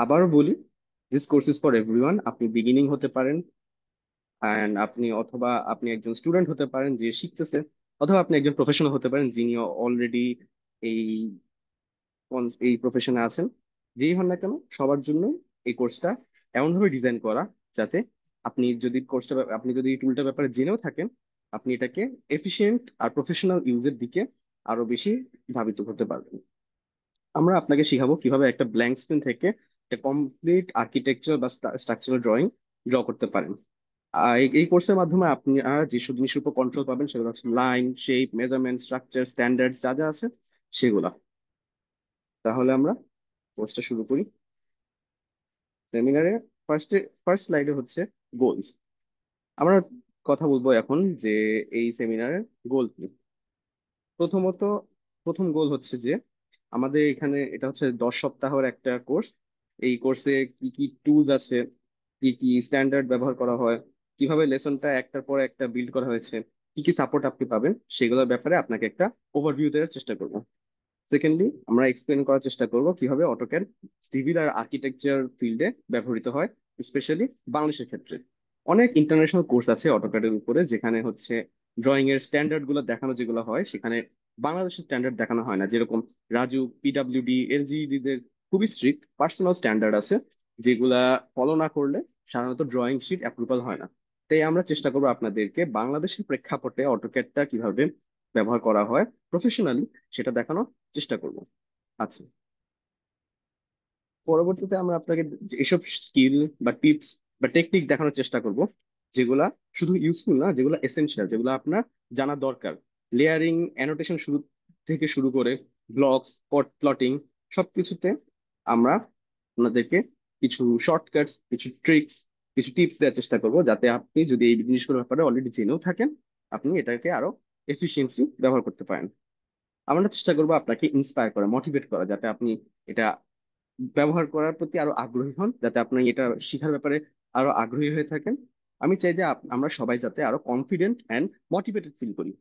আবারও বলি, this course is for everyone. আপনি বিগিনিং হতে পারেন, অ্যান্ড আপনি একজন স্টুডেন্ট হতে পারেন যে শিখতেছে, অথবা আপনি একজন প্রফেশনাল হতে পারেন যিনি অলরেডি এই এই প্রফেশনে আছেন। যেই হন না কেন, সবার জন্য এই কোর্সটা এমনভাবে ডিজাইন করা যাতে আপনি যদি টুলটার ব্যাপারে জেনেও থাকেন, আপনি এটাকে এফিশিয়েন্ট আর প্রফেশনাল ইউজের দিকে আরো বেশি ধাবিত করতে পারবেন। আমরা আপনাকে শিখাবো কিভাবে একটা ব্ল্যাঙ্ক স্ক্রিন থেকে একটা কমপ্লিট আর্কিটেকচার বা স্ট্রাকচারাল ড্রয়িং ড্র করতে পারেন। আর এই কোর্সের মাধ্যমে আপনি যেসব জিনিসের উপর কন্ট্রোল পাবেন সেগুলো হচ্ছে line, shape, measurement, structure, standard যা যা আছে সেগুলা। তাহলে আমরা কোর্সটা শুরু করি। সেমিনারে ফার্স্টে ফার্স্ট স্লাইডে হচ্ছে গোলস। আমরা কথা বলবো এখন যে এই সেমিনারের গোল কি। প্রথমত, প্রথম গোল হচ্ছে যে আমাদের এখানে এটা হচ্ছে 10 সপ্তাহের একটা কোর্স। এই কোর্সে কি কি টুলস আছে, কি কি স্ট্যান্ডার্ড ব্যবহার করা হয়, কিভাবে লেসনটা একটার পর একটা বিল্ড করা হয়েছে, কি কি সাপোর্ট আপনি পাবেন, সেগুলোর ব্যাপারে আপনাকে একটা ওভারভিউ দেওয়ার চেষ্টা করব। সেকেন্ডলি, আমরা এক্সপ্লেন করার চেষ্টা করব কিভাবে অটোক্যাড সিভিল আর আর্কিটেকচার ফিল্ডে ব্যবহৃত হয়, স্পেশালি বাংলাদেশের ক্ষেত্রে। অনেক ইন্টারন্যাশনাল কোর্স আছে অটোক্যাডের উপরে, যেখানে হচ্ছে ড্রয়িং এর স্ট্যান্ডার্ড গুলো দেখানো যেগুলো হয়, সেখানে বাংলাদেশের স্ট্যান্ডার্ড দেখানো হয় না। যেরকম রাজু, পিডাব্লিউডি, এলজিইডি দের খুবই স্ট্রিক্ট পার্সোনাল স্ট্যান্ডার্ড আছে, যেগুলা ফলো না করলে সাধারণত ড্রয়িং শিট অ্যাপ্রুভাল হয় না। তাই আমরা চেষ্টা করবো আপনাদেরকে বাংলাদেশের প্রেক্ষাপটে অটোক্যাডটা কিভাবে ব্যবহার করা হয় প্রফেশনালি সেটা দেখানোর চেষ্টা করব। আচ্ছা, পরবর্তীতে আমরা আপনাকে এসব স্কিল বা টিপস বা টেকনিক দেখানোর চেষ্টা করব যেগুলা শুধু ইউজফুল না, যেগুলো এসেনশিয়াল, যেগুলো আপনার জানা দরকার। লেয়ারিং, অ্যানোটেশন শুরু থেকে শুরু করে ব্লকস, প্লটিং, সবকিছুতে আমরা আপনাদেরকে কিছু শর্টকাটস, কিছু ট্রিক্স, কিছু টিপস দেওয়ার চেষ্টা করব, যাতে আপনি যদি এই জিনিসগুলোর ব্যাপারে অলরেডি জেনেও থাকেন, আপনি এটাকে আরো এফিসিয়েন্টলি ব্যবহার করতে পারেন। আমরা চেষ্টা করবো আপনাকে ইন্সপায়ার করা, মোটিভেট করা, যাতে আপনি এটা ব্যবহার করার প্রতি আরো আগ্রহী হন, যাতে আপনি এটা শেখার ব্যাপারে আরো আগ্রহী হয়ে থাকেন। আমি চাই যে আমরা সবাই যাতে আরো কনফিডেন্ট অ্যান্ড মোটিভেটেড ফিল করি।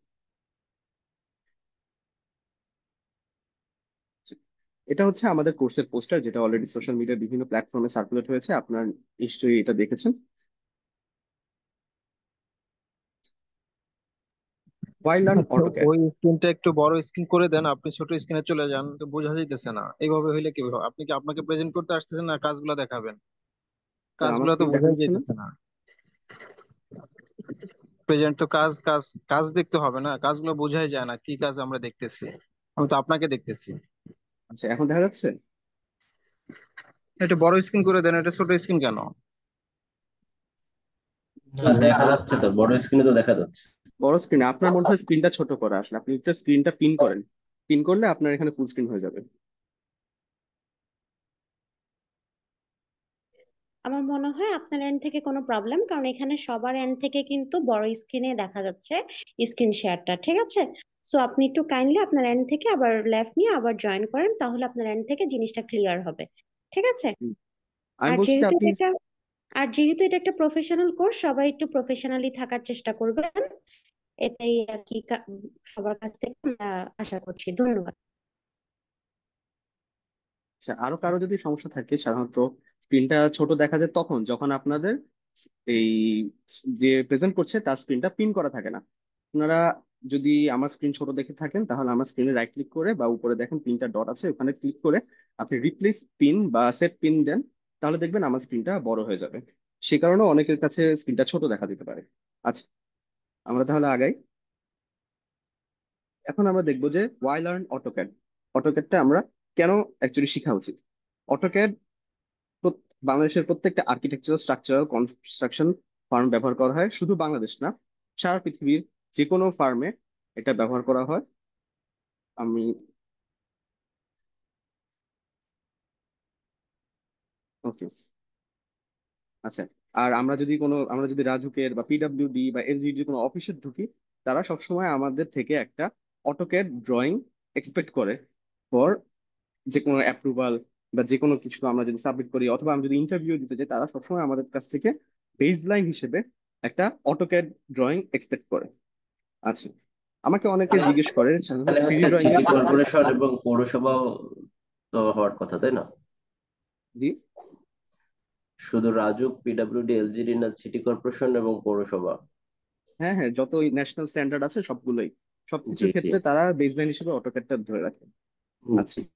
এটা হচ্ছে আমাদের কোর্সের পোস্টার, যেটা অলরেডি সোশ্যাল মিডিয়া বিভিন্ন প্ল্যাটফর্মে সার্কুলেট হয়েছে, আপনার নিশ্চয়ই এটা দেখেছেন। ওয়াই লার্ন আচ্ছা, অটোক্যাড। ওই স্ক্রিনটা একটু বড় স্ক্রিন করে দেন। আপনি ছোট স্ক্রিনে চলে যান, তো বোঝা যাইতেছে না। এইভাবে হইলে কিভাবে? আপনি কি আপনাকে প্রেজেন্ট করতে আসতেছেন না কাজগুলো দেখাবেন? আমার কাজগুলো তো স্ক্রিন দেখা বোঝাই যাচ্ছে না? যাইতেছে না। প্রেজেন্ট তো কাজ কাজ কাজ দেখতে হবে না, কাজগুলো বোঝাই যায় না কি কাজ আমরা দেখতেছি। আমি তো আপনাকে দেখতেছি। আচ্ছা, এখন দেখা যাচ্ছে? এটা বড় স্ক্রিন করে দেন, এটা ছোট স্ক্রিন কেন? না, দেখা যাচ্ছে তো, বড় স্ক্রিনে তো দেখা যাচ্ছে। বড় স্ক্রিনে আপনার মনে হয় স্ক্রিনটা ছোট করা, আসলে আপনি একটা স্ক্রিনটা পিন করেন। পিন করলে আপনার এখানে ফুল স্ক্রিন হয়ে যাবে। আমার মনে হয় আপনার এন্ড থেকে কোনো প্রবলেম, কারণ এখানে সবার এন্ড থেকে কিন্তু বড় স্ক্রিনে দেখা যাচ্ছে স্ক্রিন শেয়ারটা। ঠিক আছে, সো আপনি একটু কাইন্ডলি আপনার এন্ড থেকে আবার লেফট নিয়ে আবার জয়েন করেন, তাহলে আপনার এন্ড থেকে জিনিসটা ক্লিয়ার হবে। ঠিক আছে। হুম। আমি আর বলছি যে যেহেতু আপনি, এটা একটা আর যেহেতু এটা একটা প্রফেশনাল কোর্স, সবাই একটু প্রফেশনালি থাকার চেষ্টা করবেন। এটাই আর কি সবার কাছ থেকে আমরা আশা করছি। ধন্যবাদ। আচ্ছা, আরো কারো যদি সমস্যা থাকে, সাধারণত স্ক্রিনটা ছোট দেখা যায় তখন যখন আপনাদের এই যে প্রেজেন্ট করছে তার স্ক্রিনটা পিন করা থাকে না। আপনারা যদি আমার স্ক্রিন ছোট দেখে থাকেন, তাহলে আমার স্ক্রিনে রাইট ক্লিক করে বা উপরে দেখেন তিনটা ডট আছে, ওখানে ক্লিক করে আপনি রিপ্লেস পিন বা সেট পিন দেন, তাহলে দেখবেন আমার স্ক্রিনটা বড় হয়ে যাবে। সে কারণে অনেকের কাছে স্ক্রিনটা ছোট দেখা দিতে পারে। আচ্ছা, আমরা তাহলে আগাই। এখন আমরা দেখবো যে ওয়াই লার্ন অটোক্যাড। অটোক্যাডটা আমরা কেন অ্যাকচুয়ালি শেখা উচিত। অটোক্যাড বাংলাদেশের প্রত্যেকটা আর্কিটেকচারাল স্ট্রাকচারাল কনস্ট্রাকশন ফার্ম ব্যবহার করা হয়, শুধু বাংলাদেশ না, সারা পৃথিবীর যে কোনো ফার্মে এটা ব্যবহার করা হয়। আমি ওকে, আচ্ছা। আর আমরা যদি রাজুকের বা পিডাব্লিউডি বা এলজিডি কোনো অফিসে ঢুকি, তারা সবসময় আমাদের থেকে একটা অটোক্যাড ড্রয়িং এক্সপেক্ট করে ফর যে কোনো অ্যাপ্রুভাল বা যে কোনো কিছু আমরা যদি সাবমিট করি, অথবা আমি যদি ইন্টারভিউ দিতে যাই, তারা সবসময় আমাদের কাছ থেকে বেসলাইন হিসেবে একটা অটোক্যাড ড্রয়িং এক্সপেক্ট করে। আচ্ছা, আমাকে অনেকে জিজ্ঞেস করে সাধারণত এখানে থ্রিডি হচ্ছে ড্রয়িং এর সিটি ব্যাপারে। কর্পোরেশন এবং পৌরসভাও তো হওয়ার কথা, তাই না? জি। শুধু রাজুক, পিডাব্লিউডি, এলজিডি না সিটি কর্পোরেশন এবং পৌরসভা? হ্যাঁ হ্যাঁ, যত ন্যাশনাল স্ট্যান্ডার্ড আছে সবগুলোই, জি সবকিছুর জি। ক্ষেত্রে তারা বেসলাইন হিসেবে অটোক্যাডটা ধরে রাখে। আচ্ছা, জি।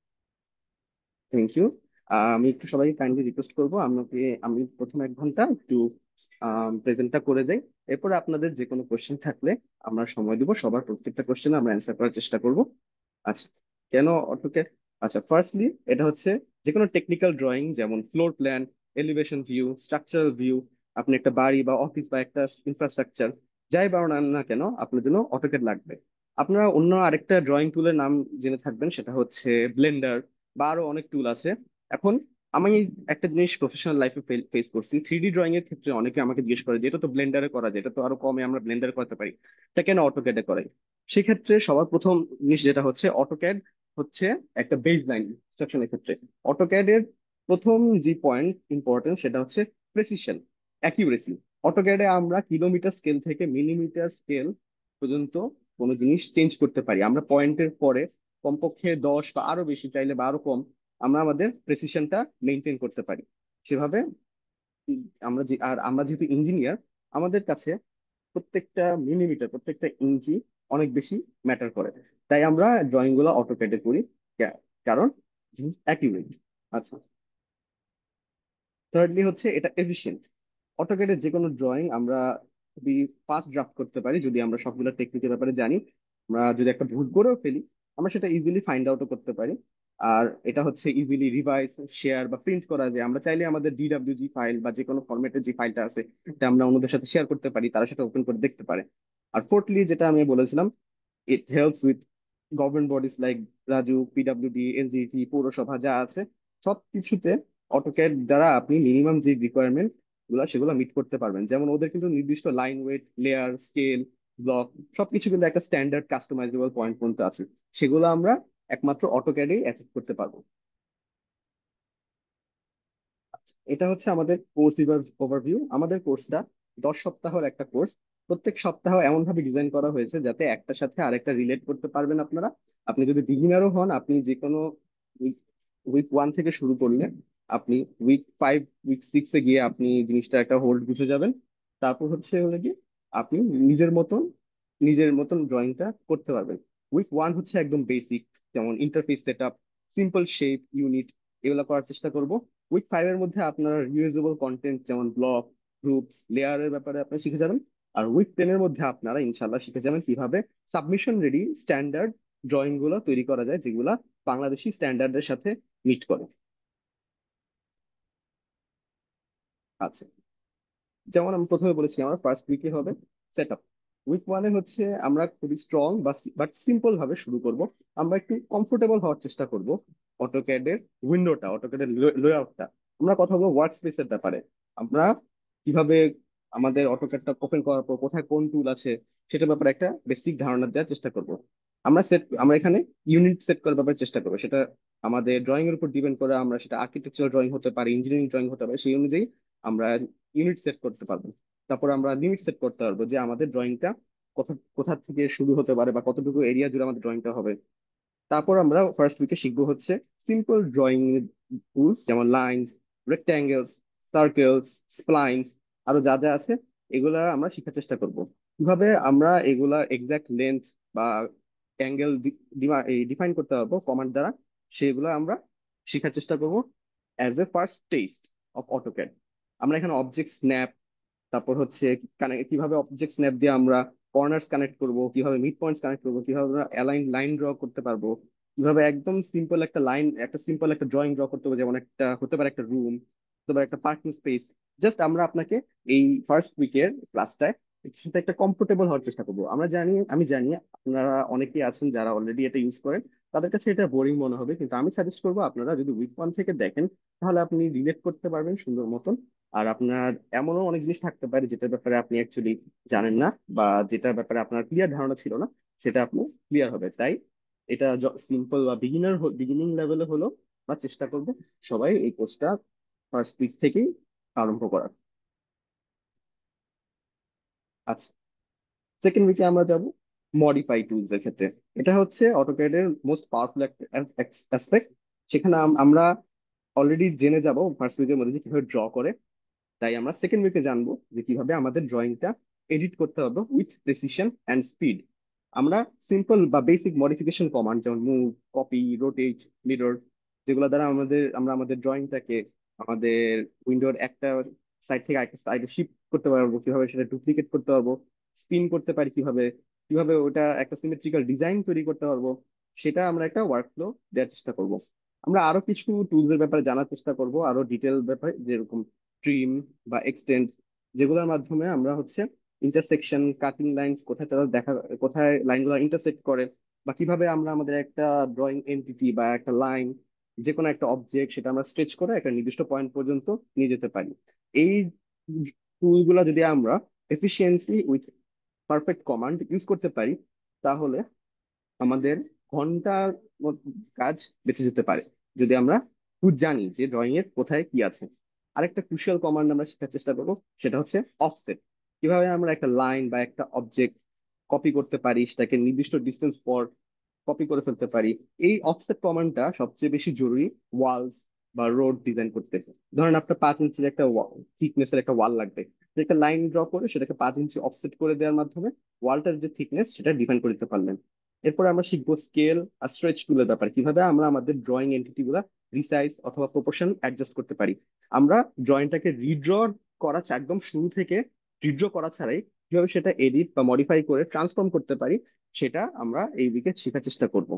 Thank you. আমি একটু সবাইকে কাইন্ডলি রিকোয়েস্ট করবো, আমি প্রথম 1 ঘন্টা একটু প্রেজেন্টটা করে যাই। এরপরে আপনাদের যে কোনো কোশ্চেন থাকলে আমরা সময় দিব, সবার প্রত্যেকটা কোশ্চেনে আমরা অ্যান্সার করার চেষ্টা করব। আচ্ছা, কেন অটোক্যাড? আচ্ছা, ফার্স্টলি এটা হচ্ছে যে কোনো টেকনিক্যাল ড্রয়িং, যেমন floor plan, elevation view, structural view, আপনি একটা বাড়ি বা অফিস বা একটা ইনফ্রাস্ট্রাকচার যাই বানান না কেন, আপনার জন্য অটোক্যাড লাগবে। আপনারা অন্য আরেকটা ড্রয়িং টুলের নাম জেনে থাকবেন, সেটা হচ্ছে ব্লেন্ডার, বা আরো অনেক টুল আছে। এখন আমি একটা জিনিস প্রফেশনাল লাইফে ফেস করছি, 3D ড্রয়িং এর ক্ষেত্রে অনেকে আমাকে জিজ্ঞেস করে যে এটা তো ব্লেন্ডারে করা যায়, এটা তো আরো কমে আমরা ব্লেন্ডারে করতে পারি, এটা কেন অটোক্যাডে করাই? সেক্ষেত্রে সবার প্রথম জিনিস যেটা হচ্ছে, অটোক্যাড হচ্ছে একটা বেস লাইন ইনস্ট্রাকশনের ক্ষেত্রে। অটোক্যাড এর প্রথম যে পয়েন্ট ইম্পর্টেন্ট সেটা হচ্ছে প্রেসিশন, অ্যাকিউরেসি। অটোক্যাডে আমরা কিলোমিটার স্কেল থেকে মিলিমিটার স্কেল পর্যন্ত কোনো জিনিস চেঞ্জ করতে পারি। আমরা পয়েন্টের পরে কমপক্ষে 10 বা আরো বেশি চাইলে বা আরো কম আমরা আমাদের প্রেসিশনটা মেনটেন করতে পারি। সেভাবে আমরা যেহেতু ইঞ্জিনিয়ার, আমাদের কাছে প্রত্যেকটা মিলিমিটার, প্রত্যেকটা ইঞ্চি অনেক বেশি ম্যাটার করে। তাই আমরা ড্রয়িং গুলো অটোক্যাডে করি, কারণ অ্যাকিউরেট। আচ্ছা, থার্ডলি হচ্ছে এটা এফিশিয়েন্ট। অটোক্যাডে যে কোনো ড্রয়িং আমরা খুবই ফাস্ট ড্রাফট করতে পারি যদি আমরা সবগুলো টেকনিকের ব্যাপারে জানি। আমরা যদি একটা ভুল করেও ফেলি, আমরা সেটা ইজিলি ফাইন্ড আউটও করতে পারি। আর এটা হচ্ছে ইজিলি রিভাইজ, শেয়ার বা প্রিন্ট করা যায়। আমরা চাইলে আমাদের ডিডাব্লিউজি ফাইল বা যে কোনো ফরম্যাটের যে ফাইলটা আছে এটা আমরা অন্যদের সাথে শেয়ার করতে পারি, তারা সেটা ওপেন করে দেখতে পারে। আর ফোর্থলি যেটা আমি বলেছিলাম, it helps with government bodies like রাজু, পিডাব্লিউডি, এলজিটি, পৌরসভা যা আছে সবকিছুতে অটোক্যাড দ্বারা আপনি মিনিমাম যে রিকোয়ারমেন্ট সেগুলো মিট করতে পারবেন। যেমন ওদের কিন্তু নির্দিষ্ট line weight, layer, scale, block সবকিছু কিন্তু একটা স্ট্যান্ডার্ড কাস্টমাইজেবল পয়েন্ট পর্যন্ত আছে, সেগুলো আমরা একমাত্র অটোক্যাডেই অ্যাচিভ করতে পারবো। এটা হচ্ছে আমাদের কোর্স ওভারভিউ। আমাদের কোর্সটা 10 সপ্তাহের একটা কোর্স। প্রত্যেক সপ্তাহ এমন ভাবে ডিজাইন করা হয়েছে যাতে একটার সাথে আরেকটা রিলেট করতে পারবেন আপনারা। আপনি যদি বিগিনারও হন, আপনি যে কোনো উইক 1 থেকে শুরু করলে আপনি উইক 5, উইক 6-এ গিয়ে আপনি জিনিসটা একটা হোল্ড বুঝে যাবেন। তারপর হচ্ছে হলো কি, আপনি নিজের মতন নিজের মতন ড্রয়িংটা করতে পারবেন। উইক 1 হচ্ছে একদম বেসিক, যেমন interface set up, simple shape unit, এগুলো করার চেষ্টা করব। উইক 5-এর মধ্যে আপনারা রিউজেবল কন্টেন্ট যেমন ব্লক, গ্রুপস, লেয়ারের ব্যাপারে আপনি শিখে যাবেন। আর উইক 10-এর মধ্যে আপনারা ইনশাল্লাহ শিখে যাবেন কিভাবে সাবমিশন রেডি স্ট্যান্ডার্ড ড্রয়িং গুলো তৈরি করা যায়, যেগুলা বাংলাদেশি স্ট্যান্ডার্ডের সাথে মিট করে। আচ্ছা, যেমন আমি প্রথমে বলেছি, আমার ফার্স্ট উইকে হবে সেট আপ। উইক 1-এ হচ্ছে আমরা খুবই স্ট্রং বাট সিম্পল ভাবে শুরু করব। আমরা একটু কমফোর্টেবল হওয়ার চেষ্টা করব। অটোক্যাডের লেআউটটা, আমরা কথা বলবো ওয়ার্ক স্পেসের ব্যাপারে। আমরা কিভাবে আমাদের অটোক্যাডটা ওপেন করার পর কোথায় কোন টুল আছে সেটার ব্যাপারে একটা বেসিক ধারণা দেওয়ার চেষ্টা করব। আমরা এখানে ইউনিট সেট করার ব্যাপারে চেষ্টা করবো। সেটা আমাদের ড্রয়িং এর উপর ডিপেন্ড করে, আমরা সেটা আর্কিটেকচারাল ড্রয়িং হতে পারে, ইঞ্জিনিয়ারিং ড্রয়িং হতে পারে, সেই অনুযায়ী আমরা ইউনিট সেট করতে পারবো। তারপর আমরা লিমিট সেট করতে পারবো যে আমাদের ড্রয়িংটা কোথা কোথা থেকে শুরু হতে পারে বা কতটুকু এরিয়া জুড়ে আমাদের ড্রয়িংটা হবে। তারপর আমরা ফার্স্ট উইকে শিখবো হচ্ছে সিম্পল ড্রয়িং টুলস, যেমন লাইনস, রেক্ট্যাঙ্গেলস, সার্কেলস, স্প্লাইনস, আরো যা যা আছে এগুলা আমরা শেখার চেষ্টা করব। কিভাবে আমরা এগুলা এক্সাক্ট লেন্থ বা অ্যাঙ্গেল ডিফাইন করতে পারবো কমান্ড দ্বারা, সেগুলো আমরা শেখার চেষ্টা করব as a first test of AutoCAD. আমরা এখানে অবজেক্ট স্ন্যাপ, তারপর হচ্ছে কিভাবে অবজেক্ট স্ন্যাপ দিয়ে আমরা কর্নার্স কানেক্ট করব, কিভাবে মিড পয়েন্টস কানেক্ট করব, কিভাবে আমরা অ্যালাইন লাইন ড্র করতে পারবো, কিভাবে একদম সিম্পল একটা লাইন, একটা সিম্পল একটা ড্রয়িং ড্র করতে হবে, যেমন একটা হতে পারে একটা রুম, হতে পারে একটা পার্কিং স্পেস। জাস্ট আমরা আপনাকে এই ফার্স্ট উইকের ক্লাসটায় সেটা একটা কমফোর্টেবল হওয়ার চেষ্টা করবো। আমি জানি আপনারা অনেকেই আছেন যারা অলরেডি এটা ইউজ করেন, তাদের কাছে এটা বোরিং মনে হবে, কিন্তু আমি সাজেস্ট করবো আপনারা যদি উইক 1 থেকে দেখেন, তাহলে আপনি রিলেট করতে পারবেন সুন্দর মতন। আর আপনার এমনও অনেক জিনিস থাকতে পারে যেটার ব্যাপারে আপনি অ্যাকচুয়ালি জানেন না, বা যেটার ব্যাপারে আপনার ক্লিয়ার ধারণা ছিল না, সেটা আপনি ক্লিয়ার হবে। তাই এটা সিম্পল বা বিগিনিং লেভেলে হলো, বা চেষ্টা করবো সবাই এই কোর্সটা ফার্স্ট উইক থেকেই আরম্ভ করার। আচ্ছা, সেকেন্ড উইকে আমরা যাব মডিফাই টুলস এর ক্ষেত্রে। এটা হচ্ছে অটোক্যাডের মোস্ট পাওয়ারফুল অ্যাসপেক্ট। সেখানে আমরা অলরেডি জেনে যাব ফার্স্ট উইকের মধ্যে যে কিভাবে ড্র করে। তাই আমরা সেকেন্ড উইকে জানবো যে কিভাবে আমাদের ড্রয়িংটা এডিট করতে হবে উইথ প্রেসিশন অ্যান্ড স্পিড। আমরা সিম্পল বা বেসিক মডিফিকেশন কমান্ড যেমন মুভ, কপি, রোটেট, মিরর, যেগুলো দ্বারা আমরা আমাদের ড্রয়িংটাকে আমাদের উইন্ডোর একটা সাইড থেকে আরেকটা সাইডে শিফট করতে পারবো, কিভাবে সেটা ডুপ্লিকেট করতে পারবো, স্পিন করতে পারি কিভাবে, কিভাবে ওটা একটা সিমেট্রিক্যাল ডিজাইন তৈরি করতে পারবো, সেটা আমরা একটা ওয়ার্কফ্লো দেওয়ার চেষ্টা করব। আমরা আরো কিছু টুলস এর ব্যাপারে জানার চেষ্টা করব, আরো ডিটেল ব্যাপারে, যেরকম ট্রিম বা এক্সটেন্ড, যেগুলোর মাধ্যমে আমরা হচ্ছে ইন্টারসেকশন, কাটিং লাইন্স, কোথায় তারা দেখা, কোথায় লাইনগুলো ইন্টারসেক্ট করে, বা কিভাবে আমরা আমাদের একটা ড্রয়িং এন্টিটি বা একটা লাইন, যে কোনো একটা অবজেক্ট, সেটা আমরা স্ট্রেচ করে একটা নির্দিষ্ট পয়েন্ট পর্যন্ত নিয়ে যেতে পারি। এই টুলগুলো যদি আমরা efficiently with perfect command use করতে পারি, তাহলে আমাদের ঘন্টার কাজ বেঁচে যেতে পারে, যদি আমরা খুব জানি যে ড্রয়িং এর কোথায় কি আছে। আরেকটা ক্রুশিয়াল কমান্ড আমরা শেখার চেষ্টা করবো, সেটা হচ্ছে অফসেট। কিভাবে আমরা একটা লাইন বা একটা অবজেক্ট কপি করতে পারি, সেটাকে নির্দিষ্ট ডিস্টেন্স পর কপি করে ফেলতে পারি। এই অফসেট কমান্ডটা সবচেয়ে বেশি জরুরি ওয়ালস বা রোড ডিজাইন করতে। ধরেন আপনার 5 ইঞ্চির একটা থিকনেসের একটা ওয়াল লাগবে, তো একটা লাইন ড্র করে সেটাকে 5 ইঞ্চি অফসেট করে দেওয়ার মাধ্যমে ওয়ালটার যে থিকনেস সেটা ডিফাইন করে দিতে পারলেন। এরপর আমরা শিখবো স্কেল আর স্ট্রেচ টুলের ব্যাপার, কিভাবে আমরা আমাদের ড্রয়িং এন্টিটি গুলা রিসাইজ অথবা প্রপোর্শন অ্যাডজাস্ট করতে পারি। আমরা ড্রয়িংটাকে রিড্র করা একদম শুরু থেকে রিড্র করা ছাড়াই কিভাবে সেটা এডিট বা মডিফাই করে ট্রান্সফর্ম করতে পারি, সেটা আমরা এই উইকে শেখার চেষ্টা করব।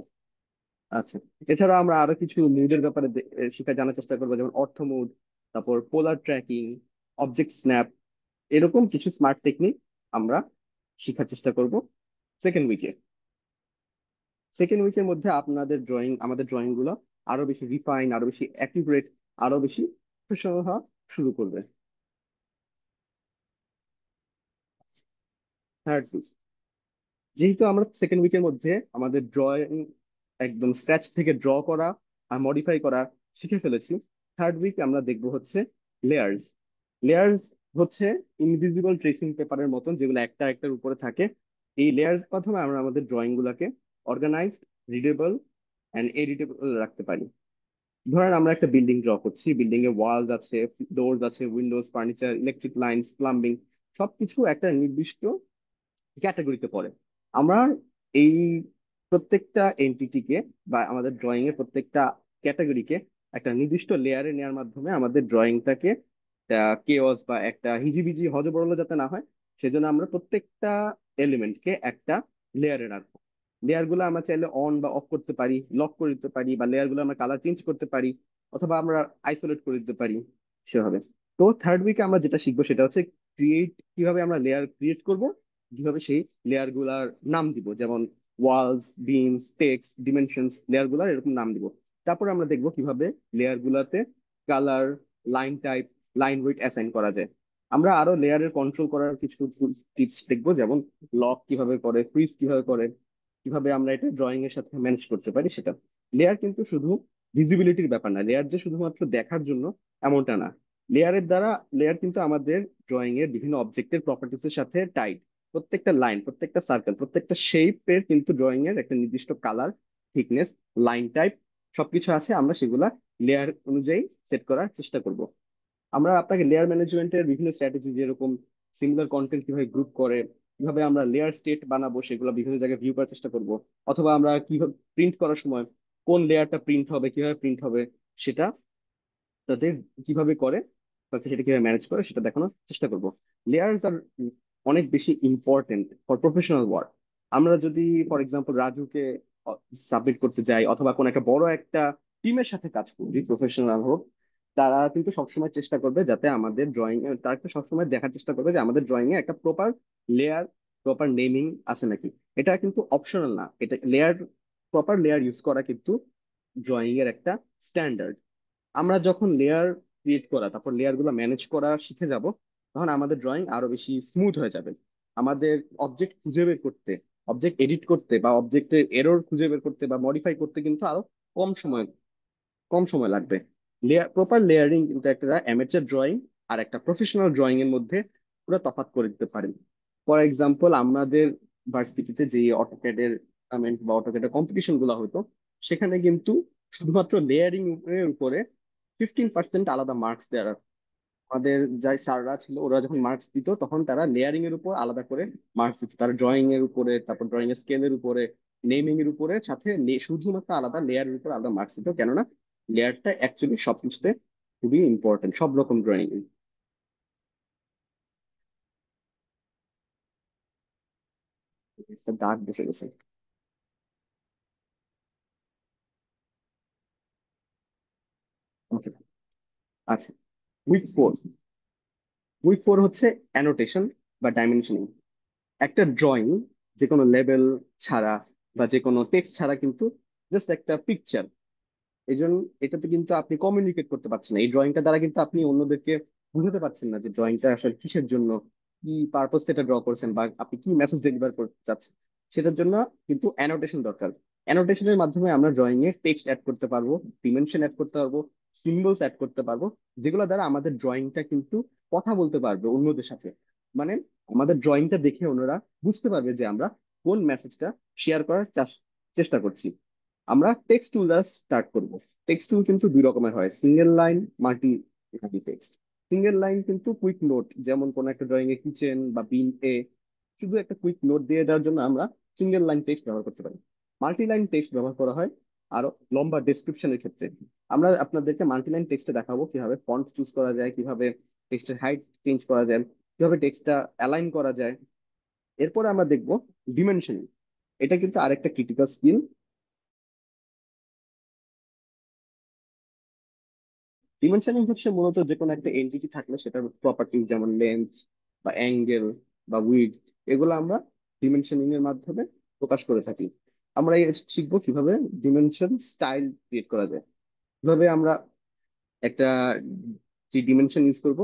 আচ্ছা, এছাড়া আমরা আরো কিছু মুডের ব্যাপারে শেখা জানার চেষ্টা করবো, যেমন অর্থ মুড, তারপর পোলার ট্র্যাকিং, অবজেক্ট স্ন্যাপ, এরকম কিছু স্মার্ট টেকনিক আমরা শেখার চেষ্টা করব সেকেন্ড উইকে। সেকেন্ড উইকের মধ্যে আমাদের ড্রয়িং গুলো আরো বেশি রিফাইন, আরো বেশি অ্যাকিউরেট, আরো বেশি প্রফেশনাল হওয়া শুরু করবে। থার্ড, যেহেতু আমরা সেকেন্ড উইকের মধ্যে আমাদের ড্রয়িং একদম স্ক্র্যাচ থেকে ড্র করা আর মডিফাই করা শিখে ফেলেছি, থার্ড উইক আমরা দেখব হচ্ছে লেয়ার্স। লেয়ার্স হচ্ছে ইনভিজিবল ট্রেসিং পেপারের মতন, যেগুলো একটা একটার উপরে থাকে। এই লেয়ার্স মাধ্যমে আমরা আমাদের ড্রয়িং গুলাকে অর্গানাইজড, রিডেবল অ্যান্ড এডিটেবল রাখতে পারি। ধরেন আমরা একটা বিল্ডিং ড্র করছি, বিল্ডিং এ ওয়ালস আছে, ডোরস আছে, Windows, furniture, electric lines, plumbing, সবকিছু একটা নির্দিষ্ট ক্যাটাগরিতে পড়ে। আমরা এই প্রত্যেকটা এন্টিটিকে বা আমাদের ড্রয়িং এর প্রত্যেকটা ক্যাটাগরিকে একটা নির্দিষ্ট লেয়ারে নেওয়ার মাধ্যমে আমাদের ড্রয়িংটাকে কেওস বা একটা হিজিবিজি হজবরল যাতে না হয়, সেজন্য আমরা প্রত্যেকটা এলিমেন্টকে একটা লেয়ারে রাখবো। লেয়ার গুলো আমরা চাইলে অন বা অফ করতে পারি, লক করে দিতে পারি, বা লেয়ার গুলো আমরা কালার চেঞ্জ করতে পারি, অথবা আমরা আইসোলেট করে দিতে পারি সেভাবে। তো থার্ড উইকে আমরা যেটা শিখবো সেটা হচ্ছে কিভাবে আমরা লেয়ার ক্রিয়েট করব, কিভাবে সেই লেয়ার গুলার নাম দিব, যেমন ওয়ালস, বিমস, টেক্সট, ডিমেনশনস, লেয়ার গুলার এরকম নাম দিব। তারপর আমরা দেখবো কিভাবে লেয়ার গুলাতে colour, line type, line weight assign করা যায়। আমরা আরো লেয়ারের কন্ট্রোল করার কিছু টিপস দেখবো, যেমন লক কিভাবে করে, ফ্রিজ কিভাবে করে, কিভাবে আমরা এটা ড্রয়িং এর সাথে ম্যানেজ করতে পারি সেটা। লেয়ার কিন্তু শুধু ভিজিবিলিটির ব্যাপার না, লেয়ার যে শুধুমাত্র দেখার জন্য এমনটা না। লেয়ারের দ্বারা লেয়ার কিন্তু আমাদের ড্রয়িং এর বিভিন্ন অবজেক্টের প্রপার্টিস এর সাথে টাইড। প্রত্যেকটা লাইন, প্রত্যেকটা সার্কেল, প্রত্যেকটা শেপের কিন্তু ড্রয়িং এর একটা নির্দিষ্ট কালার, থিকনেস, লাইন টাইপ সবকিছু আছে। আমরা সেগুলা লেয়ার অনুযায়ী সেট করার চেষ্টা করব। আমরা আপনাকে লেয়ার ম্যানেজমেন্টের বিভিন্ন স্ট্র্যাটেজি, যেরকম সিমিলার কন্টেন্ট কিভাবে গ্রুপ করে, কিভাবে আমরা লেয়ার স্টেট বানাবো, সেগুলো বিভিন্ন জায়গায় ভিউ করার চেষ্টা করব। অথবা আমরা কিভাবে প্রিন্ট করার সময় কোন লেয়ারটা প্রিন্ট হবে, কিভাবে প্রিন্ট হবে, সেটা তাদের কিভাবে করে, তাকে সেটা কিভাবে ম্যানেজ করে সেটা দেখানোর চেষ্টা করব। লেয়ার্স আর অনেক বেশি ইম্পর্টেন্ট ফর প্রফেশনাল ওয়ার্ক। আমরা যদি ফর এক্সাম্পল রাজুকে সাবমিট করতে যাই, অথবা কোন একটা বড় একটা টিমের সাথে কাজ করি, প্রফেশনাল হোক, তারা কিন্তু সবসময় চেষ্টা করবে যাতে আমাদের ড্রয়িং, তারা কিন্তু সবসময় দেখার চেষ্টা করবে যে আমাদের ড্রয়িং এ একটা প্রপার লেয়ার, প্রপার নেমিং আছে নাকি। এটা কিন্তু অপশনাল না, এটা লেয়ার, প্রপার লেয়ার ইউজ করা কিন্তু ড্রয়িং এর একটা স্ট্যান্ডার্ড। আমরা যখন লেয়ার ক্রিয়েট করা, তারপর লেয়ার গুলো ম্যানেজ করা শিখে যাব, তখন আমাদের ড্রয়িং আরো বেশি স্মুথ হয়ে যাবে। আমাদের অবজেক্ট খুঁজে বের করতে, অবজেক্ট এডিট করতে, বা অবজেক্টের এরর খুঁজে বের করতে বা মডিফাই করতে কিন্তু আরো কম সময় কম সময় লাগবে। প্রপার লেয়ারিং কিন্তু একটা অ্যামেচার ড্রয়িং আর একটা প্রফেশনাল ড্রয়িং এর মধ্যে পুরো তফাৎ করে দিতে পারেন। ফর এক্সাম্পল, আমাদের ভার্সিটিতে যে অটোক্যাডের বা অটোক্যাডের কম্পিটিশন গুলো হতো, সেখানে কিন্তু শুধুমাত্র লেয়ারিং এর উপরে 15% আলাদা মার্কস দেওয়া আমাদের যাই স্যাররা ছিল ওরা যখন মার্কস দিত তখন তারা লেয়ারিং এর উপর আলাদা করে মার্কস দিত, তারা ড্রয়িং এর উপরে, তারপর ড্রয়িং এর স্কেলের উপরে, নেমিং এর উপরে, সাথে শুধুমাত্র আলাদা লেয়ারের উপর আলাদা মার্কস দিত, কেননা লেয়ারটা অ্যাকচুয়ালি সবকিছুতে খুবই ইম্পর্টেন্ট সব রকম ড্রয়িং। একটা দাগ বসে গেছে। Okay, আচ্ছা, উইক 4। উইক 4 হচ্ছে অ্যানোটেশন বা ডাইমেনশনিং। একটা ড্রয়িং যে কোনো লেবেল ছাড়া বা যে কোনো টেক্সট ছাড়া কিন্তু জাস্ট একটা পিকচার। এই জন্য এটাতে কিন্তু আপনি কমিউনিকেট করতে পারছেন না, এই ড্রয়িংটা দ্বারা কিন্তু আপনি অন্যদেরকে বুঝাতে পারছেন না যে ড্রয়িংটা আসলে কিসের জন্য, কি পারপোজ এটা ড্র করছেন, বা আপনি কি মেসেজ ডেলিভার করতে চাচ্ছেন। সেটার জন্য কিন্তু অ্যানোটেশন দরকার। অ্যানোটেশনের মাধ্যমে আমরা ড্রয়িং এ টেক্সট অ্যাড করতে পারবো, ডিমেনশন অ্যাড করতে পারবো, সিম্বলস অ্যাড করতে পারবো, যেগুলো দ্বারা আমাদের ড্রয়িংটা কিন্তু কথা বলতে পারবে অন্যদের সাথে। মানে আমাদের ড্রয়িংটা দেখে ওনারা বুঝতে পারবে যে আমরা কোন মেসেজটা শেয়ার করার চেষ্টা করছি। আমরা টেক্সট টুল দ্বারা স্টার্ট করব। টেক্সট টুল কিন্তু দুই রকমের হয়, single line, multi text. Single line কিন্তু কুইক নোট, যেমন কোন একটা ড্রয়িং এ কিচেন বা বিন এ শুধু একটা কুইক নোট দিয়ে দেওয়ার জন্য আমরা সিঙ্গেল লাইন টেক্সট ব্যবহার করতে পারি। মাল্টি লাইন টেক্সট ব্যবহার করা হয় আরো লম্বা ডেসক্রিপশনের ক্ষেত্রে। আমরা আপনাদেরকে মাল্টি লাইন টেক্সটে দেখাবো কিভাবে ফন্ট চুজ করা যায়, কিভাবে টেক্সটের হাইট চেঞ্জ করা যায়, কিভাবে টেক্সটটা অ্যালাইন করা যায়। এরপরে আমরা দেখবো ডিমেনশনিং। এটা কিন্তু আরেকটা ক্রিটিক্যাল স্কিল। ডিমেনশনিং হচ্ছে মূলত যে কোনো একটা এন্টিটি থাকলে সেটার প্রপার্টিজ, যেমন লেন্থ বা অ্যাঙ্গেল বা উইডথ, এগুলো আমরা ডিমেনশনিং এর মাধ্যমে প্রকাশ করে থাকি। আমরা শিখবো কিভাবে ডিমেনশন স্টাইল ক্রিয়েট করা যায়, কিভাবে আমরা একটা যে ডিমেনশন ইউজ করব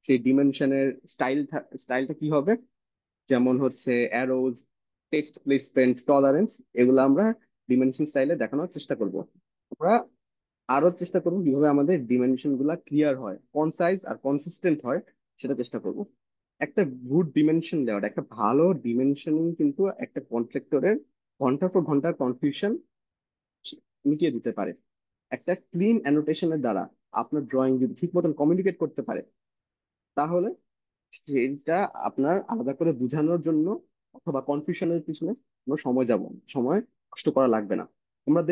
সেই ডিমেনশনের স্টাইলটা কি হবে, যেমন হচ্ছে অ্যারোজ, টেক্সট প্লেসমেন্ট, টলারেন্স, এগুলো আমরা ডিমেনশন স্টাইলে দেখানোর চেষ্টা করব। আমরা আরো চেষ্টা করবো কিভাবে আমাদের ডিমেনশন গুলা ক্লিয়ার হয়, কনসাইজ আর কনসিস্টেন্ট হয়, সেটা চেষ্টা করব। একটা গুড ডিমেনশন দেওয়াটা, একটা ভালো ডিমেনশনিং কিন্তু একটা কন্ট্রাক্টরের ঘন্টার পর ঘন্টার কনফিউশন মিটিয়ে দিতে পারে। একটা ক্লিন অ্যানোটেশনের দ্বারা আপনার ড্রয়িং যদি ঠিক মতন কমিউনিকেট করতে পারে, তাহলে সেটা আপনার আলাদা করে বোঝানোর জন্য অথবা কনফিউশনের পিছনে কোনো সময় নষ্ট করা লাগবে না। আমরা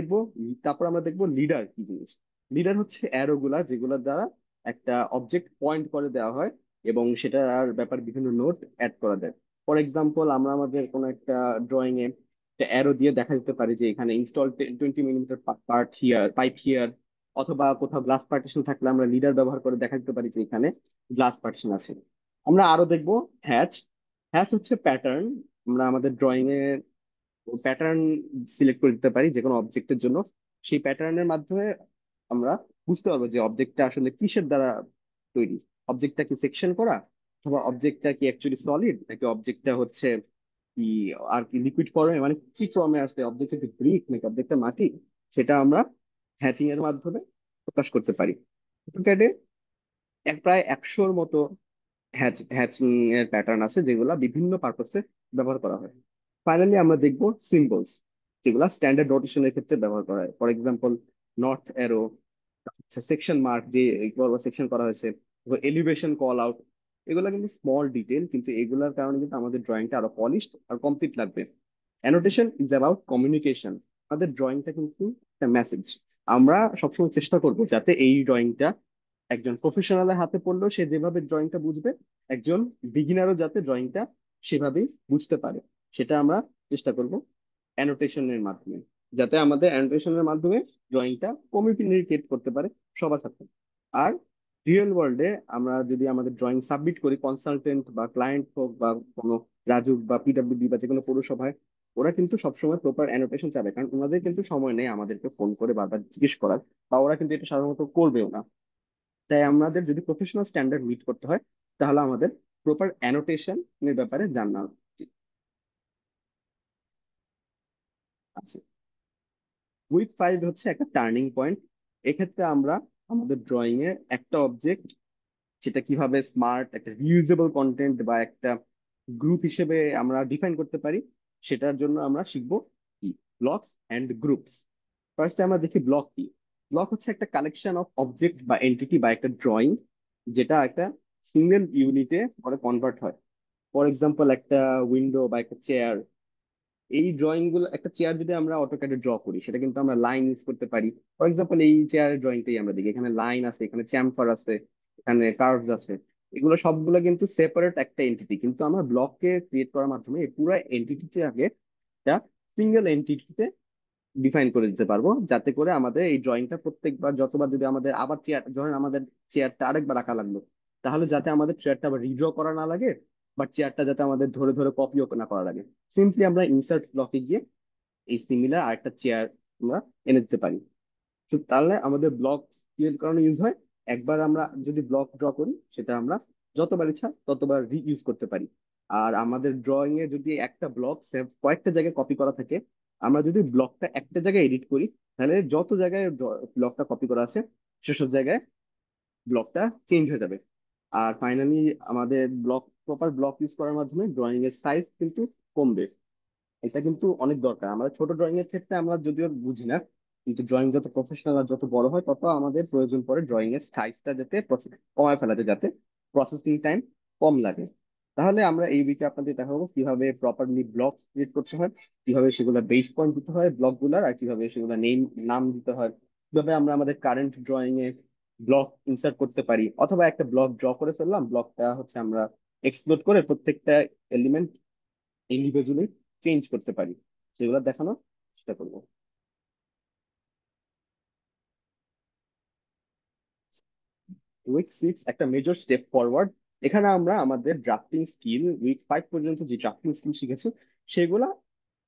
দেখবো লিডার কি জিনিস। লিডার হচ্ছে অ্যারো গুলা, যেগুলোর দ্বারা একটা অবজেক্ট পয়েন্ট করে দেওয়া হয় এবং সেটার ব্যাপার বিভিন্ন নোট অ্যাড করা যায়। ফর এক্সাম্পল, আমরা আমাদের কোনো একটা ড্রয়িং এ একটা অ্যারো দিয়ে দেখা যেতে পারে যে এখানে ইনস্টল 20 মিলিমিটার পাইপ হিয়ার, অথবা কোথাও গ্লাস পার্টিশন থাকলে আমরা লিডার ব্যবহার করে দেখা যেতে পারি যে এখানে গ্লাস পার্টিশন আছে। আমরা আরো দেখবো হ্যাচ। হ্যাচ হচ্ছে প্যাটার্ন। আমরা আমাদের ড্রয়িং এ প্যাটার্ন সিলেক্ট করে দিতে পারি যে কোনো অবজেক্টের জন্য। সেই প্যাটার্নের মাধ্যমে আমরা বুঝতে পারবো যে অবজেক্টটা আসলে কিসের দ্বারা তৈরি। অবজেক্টটা কি সেকশন করা, অথবা অবজেক্টটা কি অ্যাকচুয়ালি সলিড, নাকি অবজেক্টটা হচ্ছে কি আর কি লিকুইড ফর্মে, মানে কি ফর্মে আসলে অবজেক্টটা কি ব্রিক নাকি অবজেক্টটা মাটি, সেটা আমরা হ্যাচিং এর মাধ্যমে প্রকাশ করতে পারি। AutoCAD এ প্রায় 100-র মতো হ্যাচিং এর প্যাটার্ন আছে যেগুলা বিভিন্ন পারপাসে ব্যবহার করা হয়। ফাইনালি আমরা দেখব সিম্বলস, যেগুলা স্ট্যান্ডার্ড নোটেশনের ক্ষেত্রে ব্যবহার করা হয়। For example, not arrow, section mark যে সেকশন করা হয়েছে, এলিভেশন কল আউট, এগুলা কিন্তু স্মল ডিটেল, কিন্তু এগুলার কারণে কিন্তু আমাদের ড্রয়িংটা আরো পলিশড আর কমপ্লিট লাগবে। Annotation is about communication. আমাদের ড্রয়িংটা কিন্তু একটা মেসেজ। আমরা সবসময় চেষ্টা করব যাতে এই ড্রয়িংটা একজন প্রফেশনালের হাতে পড়লেও সে যেভাবে ড্রয়িংটা বুঝবে, একজন বিগিনারও যাতে ড্রয়িংটা সেভাবেই বুঝতে পারে, সেটা আমরা চেষ্টা করব অ্যানোটেশনের মাধ্যমে, যাতে আমাদের অ্যানোটেশনের মাধ্যমে ড্রয়িংটা কমিউনিকেট করতে পারে সবার সাথে। আর রিয়েল ওয়ার্ল্ডে আমরা যদি আমাদের ড্রয়িং সাবমিট করি, কনসালটেন্ট বা ক্লায়েন্ট হোক বা কোনো রাজুক বা পিডব্লিউডি বা যে কোনো পৌরসভায়, ওরা কিন্তু সবসময় প্রপার অ্যানোটেশন চাবে, কারণ ওনাদের কিন্তু সময় নেই আমাদেরকে ফোন করে বারবার জিজ্ঞেস করার, বা ওরা কিন্তু এটা সাধারণত করবেও না। তাই আমাদের যদি প্রফেশনাল স্ট্যান্ডার্ড মিট করতে হয়, তাহলে আমাদের প্রপার অ্যানোটেশন এর ব্যাপারে জানা উচিত। আচ্ছা, উইক 5 হচ্ছে একটা টার্নিং পয়েন্ট। এক্ষেত্রে আমরা আমাদের ড্রয়িং এর একটা অবজেক্ট, সেটা কিভাবে স্মার্ট একটা রিউজেবল কন্টেন্ট বা একটা গ্রুপ হিসেবে আমরা ডিফাইন করতে পারি, সেটার জন্য আমরা শিখবো কি ব্লকস এন্ড গ্রুপস। ফার্স্টে আমরা দেখি ব্লক কি। ব্লক হচ্ছে একটা কালেকশন অফ অবজেক্ট বা এন্টিটি বা একটা ড্রয়িং, যেটা একটা সিঙ্গেল ইউনিটে পরে কনভার্ট হয়। ফর এক্সাম্পল একটা উইন্ডো বা একটা চেয়ার, এই ড্রয়িং গুলো, একটা চেয়ার যদি আমরা অটোক্যাডে ড্র করি সেটা কিন্তু আমরা লাইন ইউজ করতে পারি। ফর এক্সাম্পল এই চেয়ারের ড্রয়িংটাই আমরা দেখি, এখানে লাইন আছে, এখানে চ্যাম্পার আছে, এখানে কার্ভস আছে। এগুলো সবগুলো কিন্তু সেপারেট একটা এন্টিটি, কিন্তু আমরা ব্লককে ক্রিয়েট করার মাধ্যমে এই পুরো এন্টিটিটাকে একটা সিঙ্গেল এন্টিটিতে ডিফাইন করে দিতে পারবো, যাতে করে আমাদের এই ড্রয়িংটা প্রত্যেকবার যতবার যদি আমাদের আবার চেয়ার, ধরেন আমাদের চেয়ারটা আরেকবার আঁকা লাগলো, তাহলে যাতে আমাদের চেয়ারটা আবার রিড্র করা না লাগে, বা চেয়ারটা যাতে আমাদের ধরে ধরে কপিও না করা লাগে, সিম্পলি আমরা ইনসার্ট ব্লকে গিয়ে এই সিমিলার আরেকটা চেয়ার আমরা এনে দিতে পারি। তো তাহলে আমাদের ব্লক ক্রিয়েট করানো ইউজ হয়। একবার আমরা যদি ব্লক ড্র করি, সেটা আমরা যতবার ইচ্ছা ততবার রিইউজ করতে পারি। আর আমাদের ড্রয়িং এ যদি একটা ব্লক সেভ কয়েকটা জায়গায় কপি করা থাকে, আমরা যদি ব্লকটা একটা জায়গায় এডিট করি, তাহলে যত জায়গায় ব্লকটা কপি করা আছে সেসব জায়গায় ব্লকটা চেঞ্জ হয়ে যাবে। আর ফাইনালি আমাদের প্রপার ব্লক ইউজ করার মাধ্যমে ড্রয়িং এর সাইজ কিন্তু কমবে। এটা কিন্তু অনেক দরকার আমাদের ছোট ড্রয়িং এর ক্ষেত্রে, আমরা যদিও বুঝি না, কিন্তু ড্রয়িং যত প্রফেশনাল আর যত বড় হয় তত আমাদের প্রয়োজন পড়ে ড্রয়িং এর সাইজটা যাতে কমায় ফেলাতে, যাতে প্রসেসিং টাইম কম লাগে। তাহলে আমরা এই বিষয়ে আপনাদের দেখাবো কিভাবে প্রপারলি ব্লক ক্রিয়েট করতে হয়, কিভাবে সেগুলো বেস পয়েন্ট দিতে হয় ব্লক গুলার, আর কিভাবে সেগুলো নাম দিতে হয়, কিভাবে আমরা আমাদের কারেন্ট ড্রয়িং এ ব্লক ইনসার্ট করতে পারি, অথবা একটা ব্লক ড্র করে ফেললাম, ব্লকটা হচ্ছে আমরা এক্সপ্লোর করে প্রত্যেকটা এলিমেন্ট ইন্ডিভিজুয়ালি চেঞ্জ করতে পারি, সেগুলো দেখানোর চেষ্টা করবো। উইক 6 একটা মেজর স্টেপ ফরওয়ার্ড। এখানে আমরা আমাদের ড্রাফটিং স্কিল, উইক 5 পর্যন্ত যে ড্রাফটিং স্কিল শিখেছি সেগুলা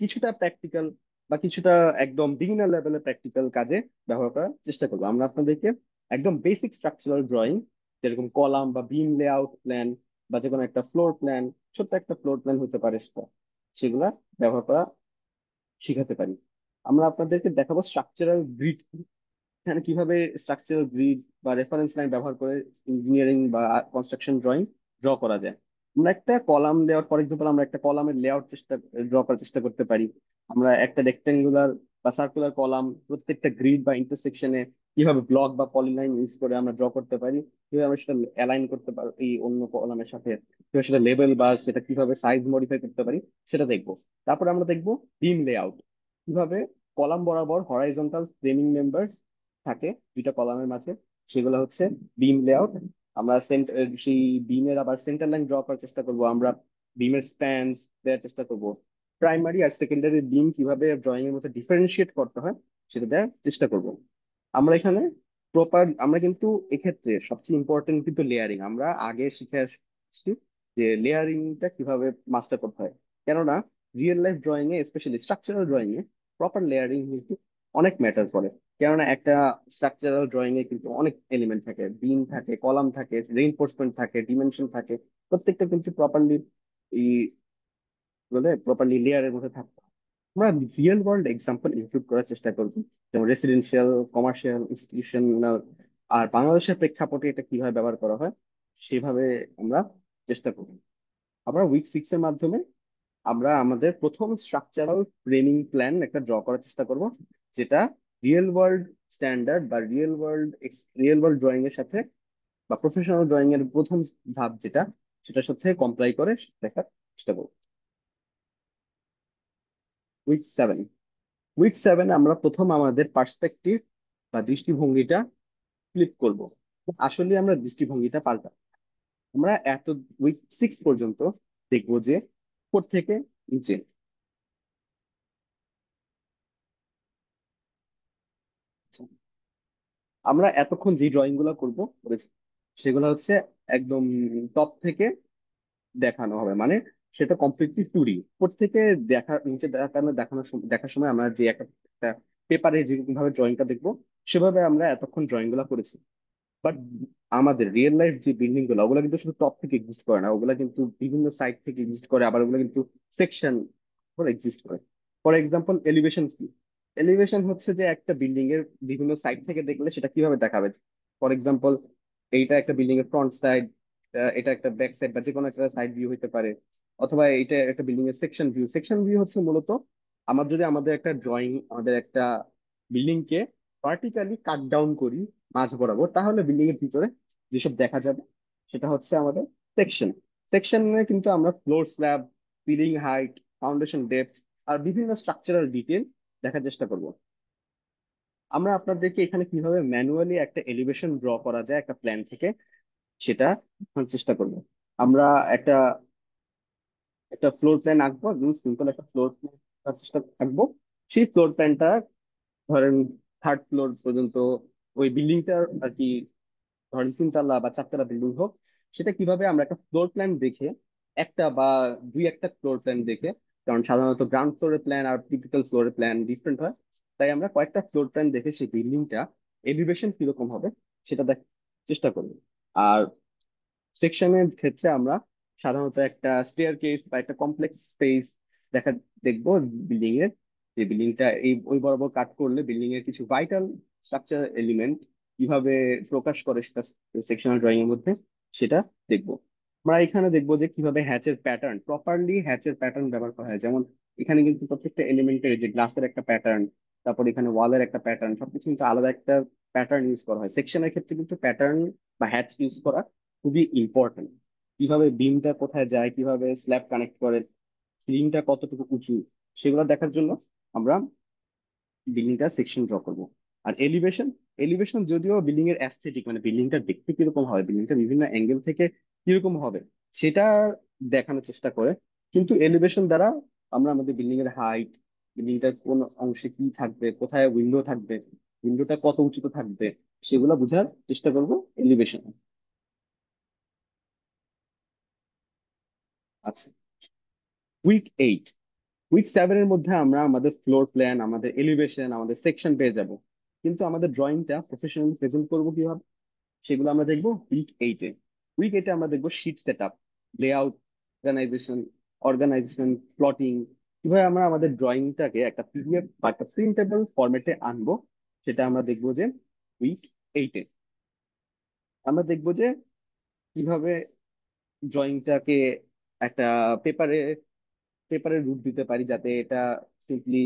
কিছুটা প্র্যাকটিক্যাল বা কিছুটা একদম বিগিনার লেভেলের প্র্যাকটিক্যাল কাজে ব্যবহার করার চেষ্টা করবো। আমরা আপনাদেরকে একদম বেসিক স্ট্রাকচারাল ড্রয়িং, যেরকম কলাম বা বিম লেআউট প্ল্যান, বা যে কোনো একটা ফ্লোর প্ল্যান, ছোট্ট একটা ফ্লোর প্ল্যান হতে পারে সেটা, সেগুলা ব্যবহার করা শিখাতে পারি। আমরা আপনাদেরকে দেখাবো স্ট্রাকচারাল গ্রিড, এখানে কিভাবে স্ট্রাকচারাল গ্রিড বা রেফারেন্স লাইন ব্যবহার করে ইঞ্জিনিয়ারিং বা কনস্ট্রাকশন ড্রয়িং ড্র করা যায়। আমরা একটা কলাম লেআউট, ফর এক্সাম্পল আমরা একটা কলামের লেআউট ড্র করার চেষ্টা করতে পারি। আমরা একটা রেক্টেঙ্গুলার বা সার্কুলার কলাম প্রত্যেকটা গ্রিড বা ইন্টারসেকশনে কিভাবে ব্লক বা পলিলাইন ইউজ করে আমরা ড্র করতে পারি, কিভাবে আমরা সেটা অ্যালাইন করতে পারি এই অন্য কলামের সাথে, কিভাবে সেটা লেভেল বা সেটা কিভাবে সাইজ মডিফাই করতে পারি সেটা দেখবো। তারপর আমরা দেখবো বিম লেআউট, কিভাবে কলাম বরাবর হরাইজন্টাল ফ্রেমিং মেম্বার থাকে দুইটা কলামের মাঝে, সেগুলো হচ্ছে বিম লেআউট। আমরা সেই বিমের আবার সেন্টার লাইন ড্র করার চেষ্টা করব, আমরা বিমের স্প্যান দেওয়ার চেষ্টা করব। প্রাইমারি আর সেকেন্ডারি বিম কিভাবে ড্রয়িং এর মধ্যে ডিফারেন্সিয়েট করতে হয় সেটা দেওয়ার চেষ্টা করব। আমরা এখানে আমরা কিন্তু এক্ষেত্রে সবচেয়ে ইম্পর্টেন্ট কিন্তু লেয়ারিং, আমরা আগে শিখে আসছি যে লেয়ারিংটা কিভাবে মাস্টার করতে হয়। কেননা রিয়েল লাইফ ড্রয়িং এ, স্পেশালি স্ট্রাকচারাল ড্রয়িং এ, প্রপার লেয়ারিং কিন্তু অনেক ম্যাটার করে। কেননা একটা স্ট্রাকচারাল ড্রয়িং এ কিন্তু অনেক এলিমেন্ট থাকে, বিম থাকে, কলাম থাকে, রেইনফোর্সমেন্ট থাকে, ডিমেনশন থাকে, প্রত্যেকটা কিন্তু প্রপারলি এই বলে প্রপারলি লেয়ারের মধ্যে থাকতে হয়। আমরা রিয়েল ওয়ার্ল্ড এক্সাম্পল ইনক্লুড করার চেষ্টা করব, যেমন রেসিডেন্সিয়াল, কমার্শিয়াল, ইনস্টিটিউশনাল, আর বাংলাদেশের প্রেক্ষাপটে এটা কিভাবে ব্যবহার করা হয় সেভাবে আমরা চেষ্টা করব। আমরা উইক 6 এর মাধ্যমে আমরা আমাদের প্রথম স্ট্রাকচারাল ফ্রেমিং প্ল্যান একটা ড্র করার চেষ্টা করব, যেটা রিয়েল ওয়ার্ল্ড স্ট্যান্ডার্ড বা রিয়েল ওয়ার্ল্ড ড্রয়িং এর সাথে বা প্রফেশনাল ড্রয়িং এর প্রথম ধাপ যেটা, সেটার সাথে কমপ্লাই করে দেখার চেষ্টা করব। উইক 7, উইক 7 আমরা প্রথম আমাদের পার্সপেক্টিভ বা দৃষ্টিভঙ্গিটা ফ্লিপ করব। আসলে আমরা দৃষ্টিভঙ্গিটা পাল্টা, আমরা উইক 6 পর্যন্ত দেখবো যে উপর থেকে নিচে, আমরা এতক্ষণ যে ড্রয়িং গুলো করেছি সেগুলো হচ্ছে একদম টপ থেকে দেখানো হবে, মানে সেটা কমপ্লিটলি 2D উপর থেকে নিচে দেখার সময় আমরা যে একটা পেপারে যেরকম ভাবে ড্রয়িংটা দেখবো সেভাবে আমরা এতক্ষণ ড্রয়িং গুলা করেছি। বাট আমাদের রিয়েল লাইফ যে বিল্ডিং গুলো, ওগুলো কিন্তু শুধু টপ থেকে এক্সিস্ট করে না, ওগুলো কিন্তু বিভিন্ন সাইড থেকে এক্সিস্ট করে, আবার ওগুলো কিন্তু সেকশন এক্সিস্ট করে। ফর এক্সাম্পল এলিভেশন কি, এলিভেশন হচ্ছে যে একটা বিল্ডিং এর বিভিন্ন সাইড থেকে দেখলে সেটা কিভাবে দেখাবে। ফর এক্সাম্পল এইটা একটা বিল্ডিং এর ফ্রন্ট সাইড, এটা একটা ব্যাক সাইড বা যে কোনো একটা সাইড ভিউ হতে পারে, অথবা এটা একটা বিল্ডিং এর সেকশন ভিউ হচ্ছে মূলত যদি আমাদের একটা ড্রয়িং, আমাদের একটা বিল্ডিং কে ভার্টিক্যালি কাট ডাউন করি মাঝ বরাবর, তাহলে বিল্ডিং এর ভিতরে যেসব দেখা যাবে সেটা হচ্ছে আমাদের সেকশন। সেকশনে কিন্তু আমরা floor slab, ceiling height, foundation depth আর বিভিন্ন স্ট্রাকচারাল ডিটেল দেখার চেষ্টা করব। আমরা আপনাদেরকে এখানে কিভাবে ম্যানুয়ালি একটা এলিভেশন ড্র করা যায় একটা প্ল্যান থেকে সেটা দেখানোর চেষ্টা করব। আমরা একটা একটা ফ্লোর প্ল্যান আঁকবো, একদম সিম্পল একটা ফ্লোর প্ল্যান চেষ্টা আঁকবো। সেই ফ্লোর প্ল্যানটা ধরেন থার্ড ফ্লোর পর্যন্ত ওই বিল্ডিংটার আর কি, ধরেন 3 তলা বা 4 তলা বিল্ডিং হোক, সেটা কিভাবে আমরা একটা ফ্লোর প্ল্যান দেখে, একটা বা দুই একটা ফ্লোর প্ল্যান দেখে, কারণ সাধারণত গ্রাউন্ড ফ্লোরের প্ল্যান আর টিপিক্যাল ফ্লোরের প্ল্যান ডিফারেন্ট হয়, তাই আমরা কয়েকটা ফ্লোর প্ল্যান দেখে সেই বিল্ডিংটা এলিভেশন কিরকম হবে সেটা দেখার চেষ্টা করব। আর সেকশনের ক্ষেত্রে আমরা সাধারণত একটা স্টেয়ার কেস বা একটা কমপ্লেক্স স্পেস দেখা দেখবো বিল্ডিং এর, যে বিল্ডিংটা এই ওই বরাবর কাট করলে বিল্ডিং এর কিছু ভাইটাল স্ট্রাকচার এলিমেন্ট কিভাবে প্রকাশ করে সেটা সেকশনাল ড্রয়িং এর মধ্যে সেটা দেখবো। আমরা এখানে দেখবো যে কিভাবে হ্যাচের প্যাটার্ন, প্রপারলি হ্যাচের প্যাটার্ন ব্যবহার করা হয়। যেমন এখানে কিন্তু প্রত্যেকটা এলিমেন্টের যে গ্লাসের একটা প্যাটার্ন, তারপর এখানে ওয়ালের একটা প্যাটার্ন, সবকিছু কিন্তু আলাদা একটা প্যাটার্ন ইউজ করা হয়। সেকশনের ক্ষেত্রে কিন্তু প্যাটার্ন বা হ্যাচ ইউজ করা খুবই ইম্পর্টেন্ট। কিভাবে বিমটা কোথায় যায়, কিভাবে স্ল্যাব কানেক্ট করে, সিলিংটা কতটুকু উঁচু, সেগুলো দেখার জন্য আমরা বিল্ডিংটা সেকশন ড্র করব। আর এলিভেশন, এলিভেশন যদিও বিল্ডিং এর অ্যাস্থেটিক মানে বিল্ডিংটা দেখতে কিরকম হবে, বিল্ডিংটা বিভিন্ন অ্যাঙ্গেল থেকে কিরকম হবে সেটা দেখানোর চেষ্টা করে। কিন্তু এলিভেশন দ্বারা আমরা আমাদের বিল্ডিং এর হাইট, বিল্ডিংটার কোন অংশে কি থাকবে, কোথায় উইন্ডো থাকবে, উইন্ডোটা কত উঁচুতে থাকবে, সেগুলো বোঝার চেষ্টা করব এলিভেশন। আচ্ছা, উইক 8, উইক 7 এর মধ্যে আমরা আমাদের ফ্লোর প্ল্যান, আমাদের এলিভেশন, আমাদের সেকশন পেয়ে যাব। কিন্তু আমাদের ড্রয়িংটা প্রফেশনালি প্রেজেন্ট করবো কিভাবে সেগুলো আমরা দেখবো উইক 8-এ। উইক 8-এ আমরা দেখবো sheet set up, layout, organisation organisation plotting, কিভাবে আমরা আমাদের ড্রয়িংটাকে একটা পিডিএফ বা একটা প্রিন্টেবল ফরম্যাটে আনবো সেটা আমরা দেখবো যে উইক 8-এ। আমরা দেখবো যে কিভাবে ড্রয়িংটাকে একটা পেপারে পেপারে রূপ দিতে পারি যাতে এটা সিম্পলি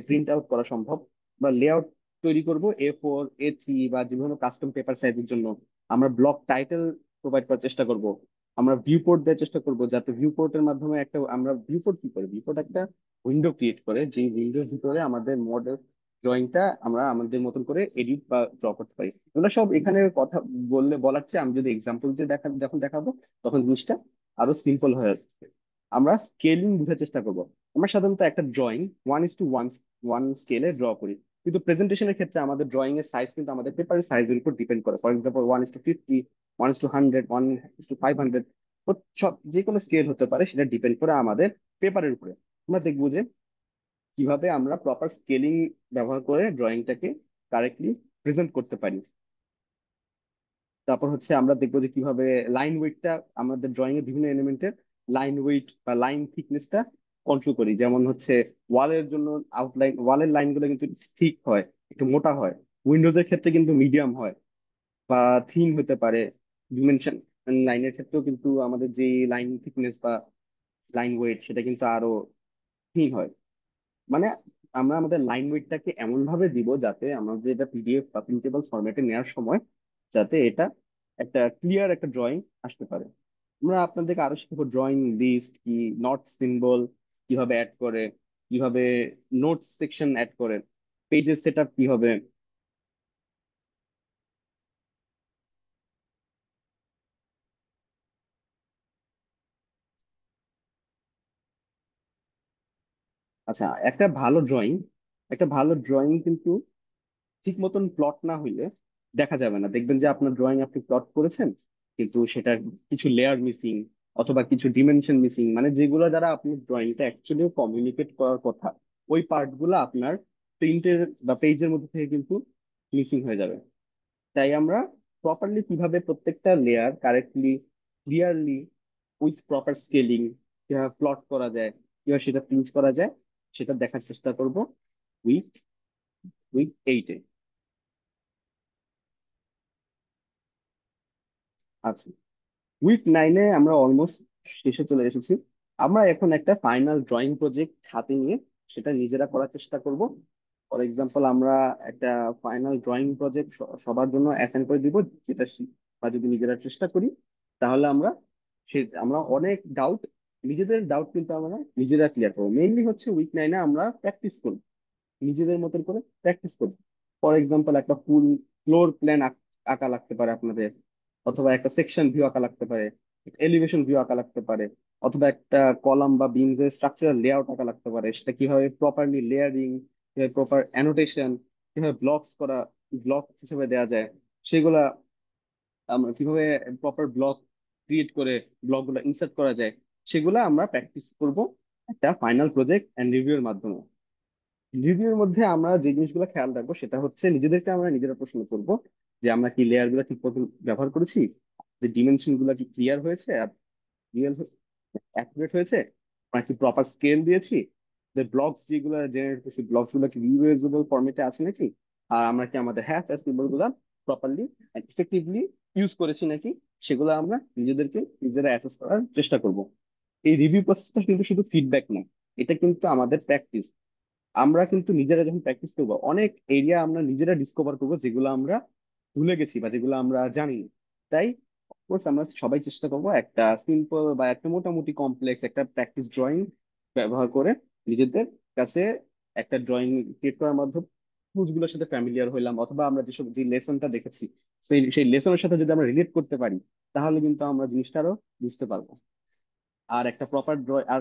প্রিন্ট আউট করা সম্ভব, বা লেআউট তৈরি করব A4 A3 বা যে কোনো কাস্টম পেপার সাইজের জন্য। আমরা ব্লক টাইটেল প্রোভাইড করার চেষ্টা করব। আমরা ভিউ পোর্ট দেওয়ার চেষ্টা করব যাতে ভিউ পোর্টের মাধ্যমে একটা, আমরা ভিউ পোর্ট কি করে, ভিউ পোর্ট একটা উইন্ডো ক্রিয়েট করে যে উইন্ডোর ভিতরে আমাদের মডেল ড্রয়িংটা আমরা আমাদের মতন করে এডিট বা ড্র করতে পারি। এগুলো সব এখানে কথা বলার চেয়ে আমি যদি এক্সাম্পল দিয়ে যখন দেখাবো তখন জিনিসটা আরো সিম্পল হয়ে যাচ্ছে। আমরা স্কেলিং বোঝার চেষ্টা করব। আমরা সাধারণত একটা ড্রয়িং 1:1 স্কেলে ড্র করি, কিন্তু প্রেজেন্টেশনের ক্ষেত্রে আমাদের ড্রয়িং এর সাইজ কিন্তু আমাদের পেপারের সাইজের উপর ডিপেন্ড করে। ফর এক্সাম্পল 1:50, 1:100, 1:500, সব যে কোনো স্কেল হতে পারে, সেটা ডিপেন্ড করে আমাদের পেপারের উপরে। আমরা দেখবো যে কিভাবে আমরা প্রপার স্কেলিং ব্যবহার করে ড্রয়িংটাকে কারেক্টলি প্রেজেন্ট করতে পারি। তারপর হচ্ছে আমরা দেখবো যে কিভাবে লাইন ওয়েটটা, আমাদের ড্রয়িং এর বিভিন্ন এলিমেন্টের লাইন ওয়েট বা লাইন থিকনেসটা কন্ট্রোল করি। যেমন হচ্ছে ওয়ালের জন্য আউটলাইন, ওয়ালের লাইনগুলো কিন্তু থিক হয়, একটু মোটা হয়। উইন্ডোজের ক্ষেত্রে কিন্তু মিডিয়াম হয় বা থিন হতে পারে। ডিমেনশন লাইনের ক্ষেত্রেও কিন্তু আমাদের যে লাইন থিকনেস বা লাইন ওয়েট সেটা কিন্তু আরো থিন হয়। মানে আমরা আমাদের লাইন ওয়েটটাকে এমন ভাবে দিব যাতে আমাদের এটা পিডিএফ বা প্রিন্টেবল ফরম্যাটে নেওয়ার সময় যাতে এটা একটা ক্লিয়ার একটা ড্রয়িং আসতে পারে। আমরা আপনাদেরকে আরো শিখবো ড্রয়িং লিস্ট কি, নট সিম্বল কিভাবে অ্যাড করে, কিভাবে নোটস সেকশন অ্যাড করে, পেজের সেট আপ কি হবে। আচ্ছা, একটা ভালো ড্রয়িং কিন্তু ঠিক মতন প্লট না হইলে দেখা যাবে না। দেখবেন যে আপনার ড্রয়িং আপনি প্লট করেছেন কিন্তু সেটা কিছু লেয়ার মিসিং অথবা কিছু ডিমেনশন মিসিং, মানে যেগুলো দ্বারা আপনি ড্রয়িংটা অ্যাকচুয়ালি কমিউনিকেট করার কথা, ওই পার্ট গুলো আপনার প্রিন্টের বা পেজের মধ্যে থেকে কিন্তু মিসিং হয়ে যাবে। তাই আমরা প্রপারলি কিভাবে প্রত্যেকটা layer correctly, clearly, with proper scaling কিভাবে প্লট করা যায়, কিভাবে সেটা প্রিন্ট করা যায় সেটা দেখার চেষ্টা করব উইক উইক 8-এ। আচ্ছা, উইক 9-এ আমরা অলমোস্ট শেষে চলে এসেছি। আমরা এখন একটা ফাইনাল ড্রয়িং প্রজেক্ট হাতে নিয়ে সেটা নিজেরা করার চেষ্টা করব। ফর এক্সাম্পল আমরা একটা ফাইনাল ড্রয়িং প্রজেক্ট সবার জন্য অ্যাসাইন করে দিব, যেটা বা যদি নিজেরা চেষ্টা করি, তাহলে আমরা অনেক ডাউট, নিজেদের ডাউট কিন্তু আমরা নিজেরা ক্লিয়ার করবো। মেইনলি হচ্ছে উইক 9-এ আমরা প্র্যাকটিস করবো, নিজেদের মতন করে প্র্যাকটিস করবো। ফর এক্সাম্পল, একটা ফুল ফ্লোর প্ল্যান আঁকা লাগতে পারে আপনাদের, অথবা একটা সেকশন ভিউ আঁকা লাগতে পারে, এলিভেশন ভিউ আঁকা লাগতে পারে, অথবা একটা কলাম বা বিমস এর স্ট্রাকচারাল লেআউট আঁকা লাগতে পারে। সেটা কিভাবে প্রপারলি লেয়ারিং, কিভাবে প্রপার অ্যানোটেশন, কিভাবে ব্লক হিসেবে দেওয়া যায়, সেগুলা আমরা কিভাবে প্রপার ব্লক ক্রিয়েট করে ব্লক গুলো ইনসার্ট করা যায়, সেগুলো আমরা প্র্যাকটিস করব একটা ফাইনাল প্রজেক্ট এন্ড রিভিউর মাধ্যমে। রিভিউর মধ্যে আমরা যে জিনিসগুলো খেয়াল রাখবো সেটা হচ্ছে নিজেদেরকে আমরা নিজেরা প্রশ্ন করব যে আমরা কি লেয়ার গুলো ঠিক মতো ব্যবহার করেছি, যে ডিমেনশন গুলো কি ক্লিয়ার হয়েছে আর রিয়েল অ্যাকুরেট হয়েছে, আমরা কি প্রপার স্কেল দিয়েছি, যে ব্লকস যেগুলো জেনারেট করছি ব্লকস গুলো কি রিউজেবল ফরম্যাটে আছে নাকি, আর আমরা কি আমাদের হ্যাশ সিম্বল গুলো প্রপারলি এন্ড ইফেক্টিভলি ইউজ করেছি নাকি, সেগুলো আমরা নিজেরা অ্যাসেস করার চেষ্টা করব। এই রিভিউ প্রসেসটা কিন্তু শুধু ফিডব্যাক না, এটা কিন্তু আমাদের প্র্যাকটিস। আমরা কিন্তু নিজেরা যখন প্র্যাকটিস করবো, অনেক এরিয়া আমরা নিজেরা ডিসকভার করবো যেগুলো আমরা ভুলে গেছি বা যেগুলো আমরা জানি না। তাই অফকোর্স আমরা সবাই চেষ্টা করবো একটা সিম্পল বা একটা মোটামুটি কমপ্লেক্স একটা প্র্যাকটিস ড্রয়িং ব্যবহার করে নিজেদের কাছে একটা ড্রয়িং ক্রিয়েট করার মাধ্যমে টুলস গুলোর সাথে ফ্যামিলিয়ার হইলাম, অথবা আমরা যে লেসনটা দেখেছি সেই লেসনের সাথে যদি আমরা রিলেট করতে পারি, তাহলে কিন্তু আমরা জিনিসটা আরো বুঝতে পারবো। আর একটা প্রপার আর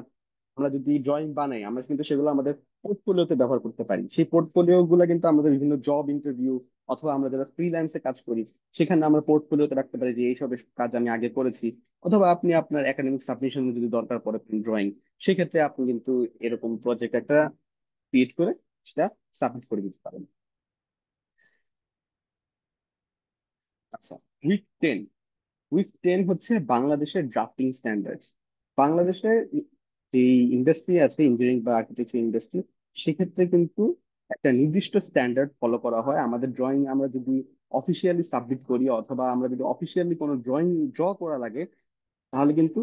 আমরা যদি ড্রয়িং বানাই, আমরা কিন্তু সেগুলো আমাদের পোর্টফোলিওতে ব্যবহার করতে পারি। সেই পোর্টফোলিও গুলো কিন্তু আমাদের বিভিন্ন জব ইন্টারভিউ, অথবা আমরা যারা ফ্রিল্যান্সে কাজ করি সেখানে আমরা পোর্টফোলিওতে রাখতে পারি যে এইসব কাজ আমি আগে করেছি। অথবা আপনি আপনার একাডেমিক সাবমিশন যদি দরকার পড়ে ড্রয়িং, সেক্ষেত্রে আপনি কিন্তু এরকম প্রজেক্ট একটা ক্রিয়েট করে সেটা সাবমিট করে দিতে পারেন। আচ্ছা, উইক 10। উইক 10 হচ্ছে বাংলাদেশের ড্রাফটিং স্ট্যান্ডার্ডস। বাংলাদেশের যে ইন্ডাস্ট্রি আছে, ইঞ্জিনিয়ারিং বা আর্কিটেকচার ইন্ডাস্ট্রি, সেক্ষেত্রে কিন্তু একটা নির্দিষ্ট স্ট্যান্ডার্ড ফলো করা হয়। আমাদের ড্রয়িং আমরা যদি অফিসিয়ালি সাবমিট করি, অথবা আমরা যদি অফিসিয়ালি কোনো ড্রয়িং ড্র করা লাগে, তাহলে কিন্তু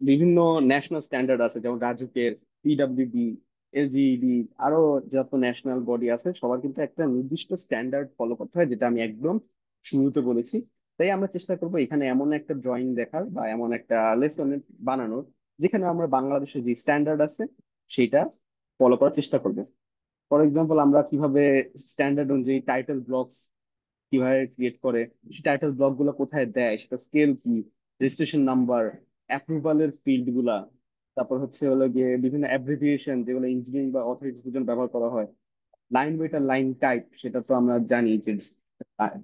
বিভিন্ন ন্যাশনাল স্ট্যান্ডার্ড আছে, যেমন রাজুকের, পিডব্লিউডি, এলজিইডি, আরো যত ন্যাশনাল বডি আছে সবার কিন্তু একটা নির্দিষ্ট স্ট্যান্ডার্ড ফলো করতে হয়, যেটা আমি একদম শুরুতে বলেছি। তাই আমরা চেষ্টা করবো এখানে এমন একটা ড্রয়িং দেখার বা এমন একটা লেসন বানানোর যেখানে আমরা বাংলাদেশের যে স্ট্যান্ডার্ড আছে সেটা ফলো করার চেষ্টা করবো। ফর এক্সাম্পল, আমরা কিভাবে স্ট্যান্ডার্ড অনুযায়ী টাইটেল ব্লকস কিভাবে ক্রিয়েট করে, সেই টাইটেল ব্লক গুলো কোথায় দেয়, সেটা স্কেল কি, রেজিস্ট্রেশন নাম্বার, অ্যাপ্রুভালের ফিল্ড গুলা, তারপর হচ্ছে হলো গিয়ে বিভিন্ন অ্যাব্রিভিয়েশন যেগুলো ইঞ্জিনিয়ারিং বা অথরিটির জন্য ব্যবহার করা হয়, লাইন ওয়েট আর লাইন টাইপ, সেটা তো আমরা জানি যে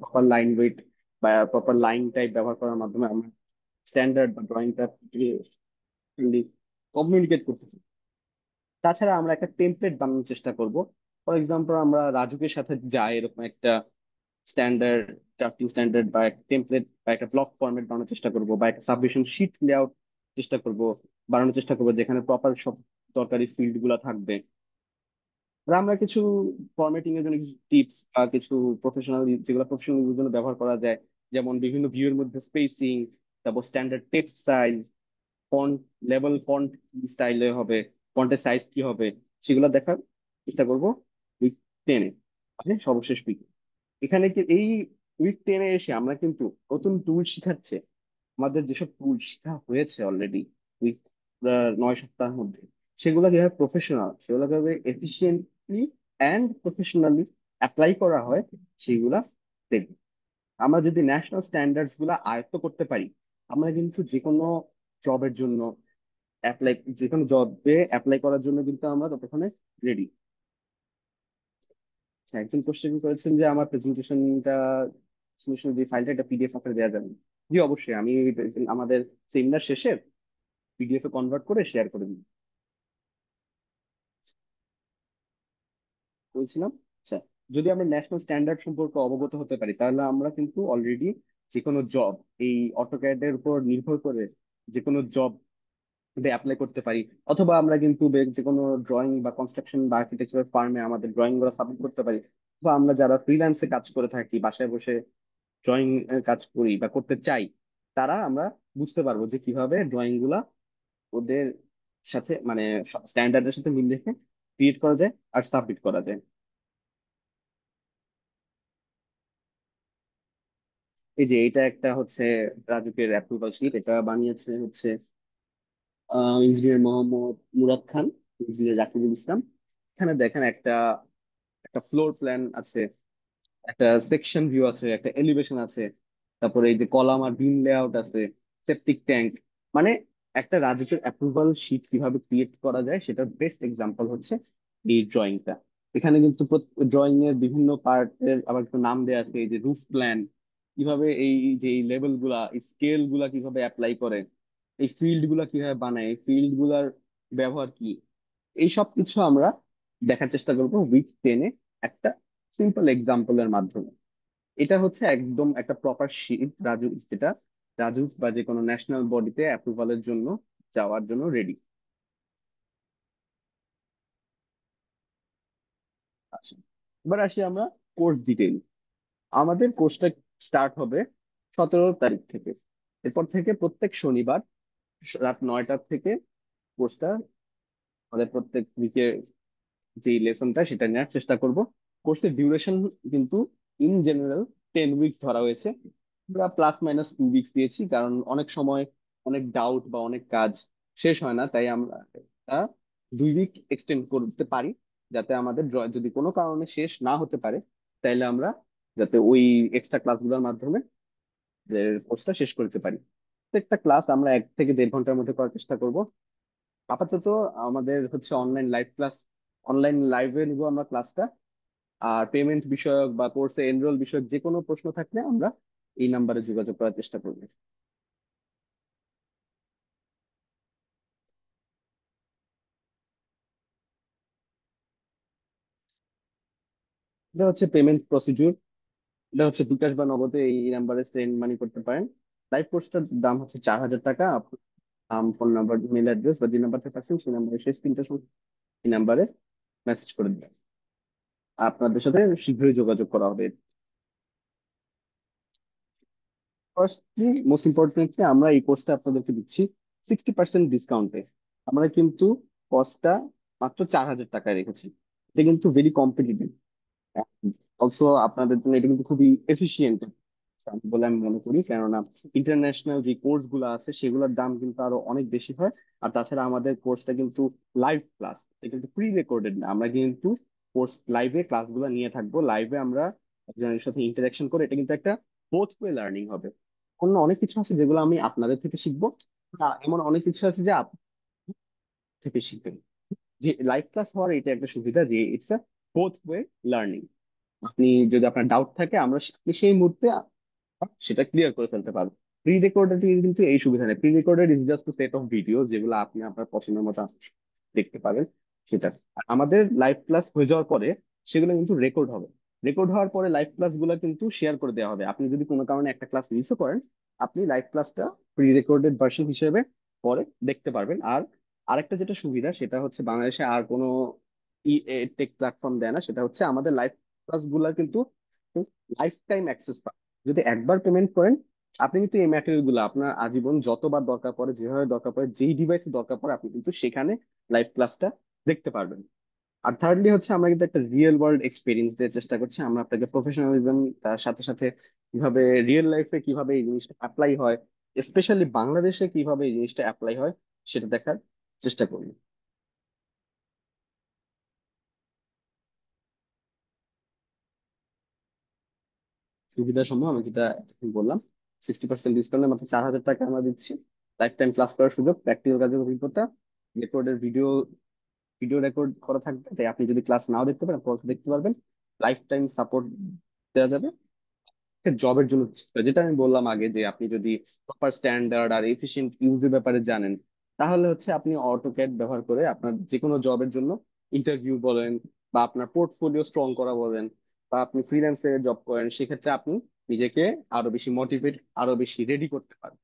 প্রপার লাইন ওয়েট বা প্রপার লাইন টাইপ ব্যবহার করার মাধ্যমে আমরা স্ট্যান্ডার্ড বা ড্রয়িংটা কমিউনিকেট করতে পারি। তাছাড়া আমরা একটা টেমপ্লেট বানানোর চেষ্টা করব। ফর এক্সাম্পল, আমরা রাজুকের সাথে যাই এরকম একটা স্ট্যান্ডার্ড ড্রাফটিং স্ট্যান্ডার্ড বা একটা টেমপ্লেট বা একটা ব্লক ফরম্যাট বানানোর চেষ্টা করব, বা একটা সাবমিশন শিট লেআউট চেষ্টা করব বানানোর চেষ্টা করবো, যেখানে প্রপার সব দরকারি ফিল্ড গুলা থাকবে। আর আমরা কিছু ফরম্যাটিং এর জন্য কিছু টিপস বা কিছু প্রফেশনাল, যেগুলো প্রফেশনাল জন্য ব্যবহার করা যায়, যেমন বিভিন্ন ভিউর মধ্যে স্পেসিং, তারপর standard text size, font level, font কি স্টাইলে হবে, ফন্টের সাইজ কি হবে, সেগুলো দেখার চেষ্টা করব উইক 10-এ, মানে সর্বশেষ উইক। এখানে কি এই উইক 10-এ এসে আমরা কিন্তু নতুন টুল শিখাচ্ছে। আমাদের যেসব টুল শেখা হয়েছে অলরেডি উইক 9 সপ্তাহের মধ্যে, সেগুলো কিভাবে প্রফেশনাল, সেগুলো কিভাবে এফিসিয়েন্টলি অ্যান্ড প্রফেশনালি অ্যাপ্লাই করা হয়, সেগুলা দেখব। আমরা যদি ন্যাশনাল স্ট্যান্ডার্ডস গুলা আয়ত্ত করতে পারি, আমরা কিন্তু যে কোনো জবের জন্য অ্যাপ্লাই, যে কোনো জবে অ্যাপ্লাই করার জন্য কিন্তু আমরা ততক্ষণে রেডি। আচ্ছা, একজন কোশ্চেন করেছেন যে আমার প্রেজেন্টেশনটা, যে ফাইলটা, এটা পিডিএফ আকারে দেওয়া যাবে? জি অবশ্যই, আমি আমাদের সেমিনার শেষে পিডিএফ এ কনভার্ট করে শেয়ার করে দিই। বলছিলাম, আচ্ছা, যদি আমরা ন্যাশনাল স্ট্যান্ডার্ড সম্পর্কে অবগত হতে পারি, তাহলে আমরা কিন্তু অলরেডি যে কোনো জব, এই অটোক্যাড এর উপর নির্ভর করে যে কোনো জব অ্যাপ্লাই করতে পারি। অথবা আমরা কিন্তু যে কোনো ড্রয়িং বা কনস্ট্রাকশন বা আর্কিটেকচার ফার্মে আমাদের ড্রয়িং গুলো সাবমিট করতে পারি। বা আমরা যারা ফ্রিল্যান্সে কাজ করে থাকি, বাসায় বসে ড্রয়িং কাজ করি বা করতে চাই, তারা আমরা বুঝতে পারবো যে কিভাবে ড্রয়িং গুলা ওদের সাথে, মানে স্ট্যান্ডার্ডের সাথে মিল রেখে ক্রিয়েট করা যায় আর সাবমিট করা যায়। এই যে এটা একটা হচ্ছে রাজুকের অ্যাপ্রুভাল শিট, এটা বানিয়েছে হচ্ছে ইঞ্জিনিয়ার মোহাম্মদ মুরাদ খান, ইঞ্জিনিয়ার রাকিবুল ইসলাম। এখানে দেখেন একটা একটা ফ্লোর প্ল্যান আছে, একটা সেকশন ভিউ আছে, একটা এলিভেশন আছে, তারপরে এই যে কলাম আর বিম লেআউট আছে, সেপটিক ট্যাঙ্ক। মানে একটা রাজুকের অ্যাপ্রুভাল শিট কিভাবে ক্রিয়েট করা যায় সেটার বেস্ট এক্সাম্পল হচ্ছে এই ড্রয়িংটা। এখানে কিন্তু ড্রয়িং এর বিভিন্ন পার্টের আবার একটু নাম দেওয়া আছে, এই যে রুফ প্ল্যান কিভাবে, এই যে এই লেভেল গুলা, স্কেল গুলা কিভাবে অ্যাপ্লাই করে, এই ফিল্ড গুলা কিভাবে বানায়, এই ফিল্ড গুলার ব্যবহার কি, এই সব কিছু আমরা দেখার চেষ্টা করবো উইক 10-এ একটা সিম্পল এক্সাম্পলের মাধ্যমে। এটা হচ্ছে একদম একটা প্রপার শিট রাজু, যেটা রাজু বা যে কোনো ন্যাশনাল বডিতে অ্যাপ্রুভালের জন্য যাওয়ার জন্য রেডি। আচ্ছা, এবার আসি আমরা কোর্স ডিটেইল। আমাদের কোর্সটা স্টার্ট হবে 17 তারিখ থেকে। এরপর থেকে প্রত্যেক শনিবার রাত 9টা থেকে কোর্সটা, আমাদের প্রত্যেক উইকে যে লেসনটা সেটা নেওয়ার চেষ্টা করব। কোর্সের ডিউরেশন কিন্তু ইন জেনারেল 10 উইকস ধরা হয়েছে। আমরা প্লাস মাইনাস 2 উইকস দিয়েছি, কারণ অনেক সময় অনেক ডাউট বা অনেক কাজ শেষ হয় না, তাই আমরা এটা 2 উইক এক্সটেন্ড করতে পারি, যাতে আমাদের যদি কোনো কারণে শেষ না হতে পারে, তাইলে আমরা যাতে ওই এক্সট্রা ক্লাসগুলোর মাধ্যমে কোর্সটা শেষ করতে পারি। প্রত্যেকটা ক্লাস আমরা 1 থেকে 1.5 ঘন্টার মধ্যে করার চেষ্টা করব। আপাতত আমাদের হচ্ছে অনলাইন লাইভ ক্লাস, অনলাইন লাইভে নিব আমরা ক্লাসটা। আর পেমেন্ট বিষয়ক বা কোর্সে এনরোল বিষয়ক যে কোনো প্রশ্ন থাকলে আমরা এই নাম্বারে যোগাযোগ করার চেষ্টা করব। এটা হচ্ছে পেমেন্ট প্রসিডিউর। এটা হচ্ছে বিকাশ বা নগদে এই নাম্বারে সেন্ড মানি করতে পারেন। লাইভ কোর্সটার দাম হচ্ছে 4,000 টাকা। নাম, ফোন নাম্বার, ইমেল অ্যাড্রেস বা যে নাম্বারটা পাচ্ছেন সেই নাম্বারে শেষ 3টা সংখ্যা এই নাম্বারে মেসেজ করে দেবেন, আপনাদের সাথে শীঘ্রই যোগাযোগ করা হবে। ফার্স্টলি মোস্ট ইম্পর্টেন্টলি আমরা এই কোর্সটা আপনাদেরকে দিচ্ছি 60% ডিসকাউন্টে। আমরা কিন্তু কস্টটা মাত্র 4,000 টাকায় রেখেছি। এটা কিন্তু ভেরি কম্পিটিটিভ। অলসো আপনাদের জন্য এটা কিন্তু খুবই এফিসিয়েন্ট বলে আমি মনে করি, কেননা ইন্টারন্যাশনাল যে কোর্স গুলো আছে সেগুলোর দাম কিন্তু আরো অনেক বেশি হয়। আর তাছাড়া আমাদের কোর্সটা কিন্তু লাইভ ক্লাস, এটা কিন্তু প্রি রেকর্ডেড না। আমরা কিন্তু কোর্স লাইভে ক্লাসগুলো নিয়ে থাকবো, লাইভে আমরা একজনের সাথে ইন্টারাকশন করে, এটা কিন্তু একটা বোথ ওয়ে লার্নিং হবে। অন্য অনেক কিছু আছে যেগুলো আমি আপনাদের থেকে শিখবো, এমন অনেক কিছু আছে যে আপনার থেকে শিখবেন। যে লাইভ ক্লাস হওয়ার এটা একটা সুবিধা যে it's a both way learning. আপনি যদি আপনার ডাউট থাকে, আপনি সেই মুহূর্তে সেটা ক্লিয়ার করে ফেলতে পারবেন। প্রি রেকর্ডেড কিন্তু এই সুবিধা নেই। Pre recorded is just set of video যেগুলো আপনি আপনার পছন্দের মতো দেখতে পাবেন সেটা। আর আমাদের লাইভ ক্লাস হয়ে যাওয়ার পরে সেগুলো কিন্তু রেকর্ড হবে। রেকর্ড হওয়ার পরে লাইভ ক্লাস গুলো কিন্তু শেয়ার করে দেওয়া হবে। আপনি যদি কোনো কারণে একটা ক্লাস মিসও করেন, আপনি লাইভ ক্লাসটা প্রি রেকর্ডেড ভার্সন হিসেবে পরে দেখতে পারবেন। আর আরেকটা যেটা সুবিধা সেটা হচ্ছে বাংলাদেশে আর কোনো টেক প্ল্যাটফর্ম দেয় না, সেটা হচ্ছে আমাদের লাইভ ক্লাস গুলা কিন্তু লাইফ টাইম অ্যাক্সেস পান। যদি একবার পেমেন্ট করেন, আপনি কিন্তু এই ম্যাটেরিয়াল গুলো আপনার আজীবন যতবার দরকার পড়ে, যেভাবে দরকার পড়ে, যেই ডিভাইসে দরকার পড়ে, আপনি কিন্তু সেখানে লাইভ ক্লাসটা দেখতে পারবেন। আর থার্ডলি হচ্ছে আমরা কিন্তু একটা রিয়েল ওয়ার্ল্ড এক্সপিরিয়েন্স দেওয়ার চেষ্টা করছি। আমরা আপনাকে প্রফেশনালিজম, তার সাথে সাথে কিভাবে রিয়েল লাইফে কিভাবে এই জিনিসটা অ্যাপ্লাই হয়, স্পেশালি বাংলাদেশে কিভাবে এই জিনিসটা অ্যাপ্লাই হয় সেটা দেখার চেষ্টা করি। সুবিধা সমূহ আমি যেটা এখন বললাম, 60% ডিসকাউন্টে মাত্র 4,000 টাকা আমরা দিচ্ছি। লাইফ টাইম ক্লাস করার সুযোগ, প্র্যাকটিক্যাল কাজের অভিজ্ঞতা, রেকর্ডের ভিডিও ভিডিও রেকর্ড করা থাকবে, তাই আপনি যদি ক্লাস নাও দেখতে পারেন পরে দেখতে পারবেন। লাইফ টাইম সাপোর্ট দেওয়া যাবে। জবের জন্য যেটা আমি বললাম আগে, যে আপনি যদি প্রপার স্ট্যান্ডার্ড আর এফিশিয়েন্ট ইউজের ব্যাপারে জানেন, তাহলে হচ্ছে আপনি অটোক্যাড ব্যবহার করে আপনার যে কোনো জবের জন্য ইন্টারভিউ বলেন, বা আপনার পোর্টফোলিও স্ট্রং করা বলেন, বা আপনি ফ্রিল্যান্সে জব করেন, সেক্ষেত্রে আপনি নিজেকে আরো বেশি মোটিভেট, আরো বেশি রেডি করতে পারেন।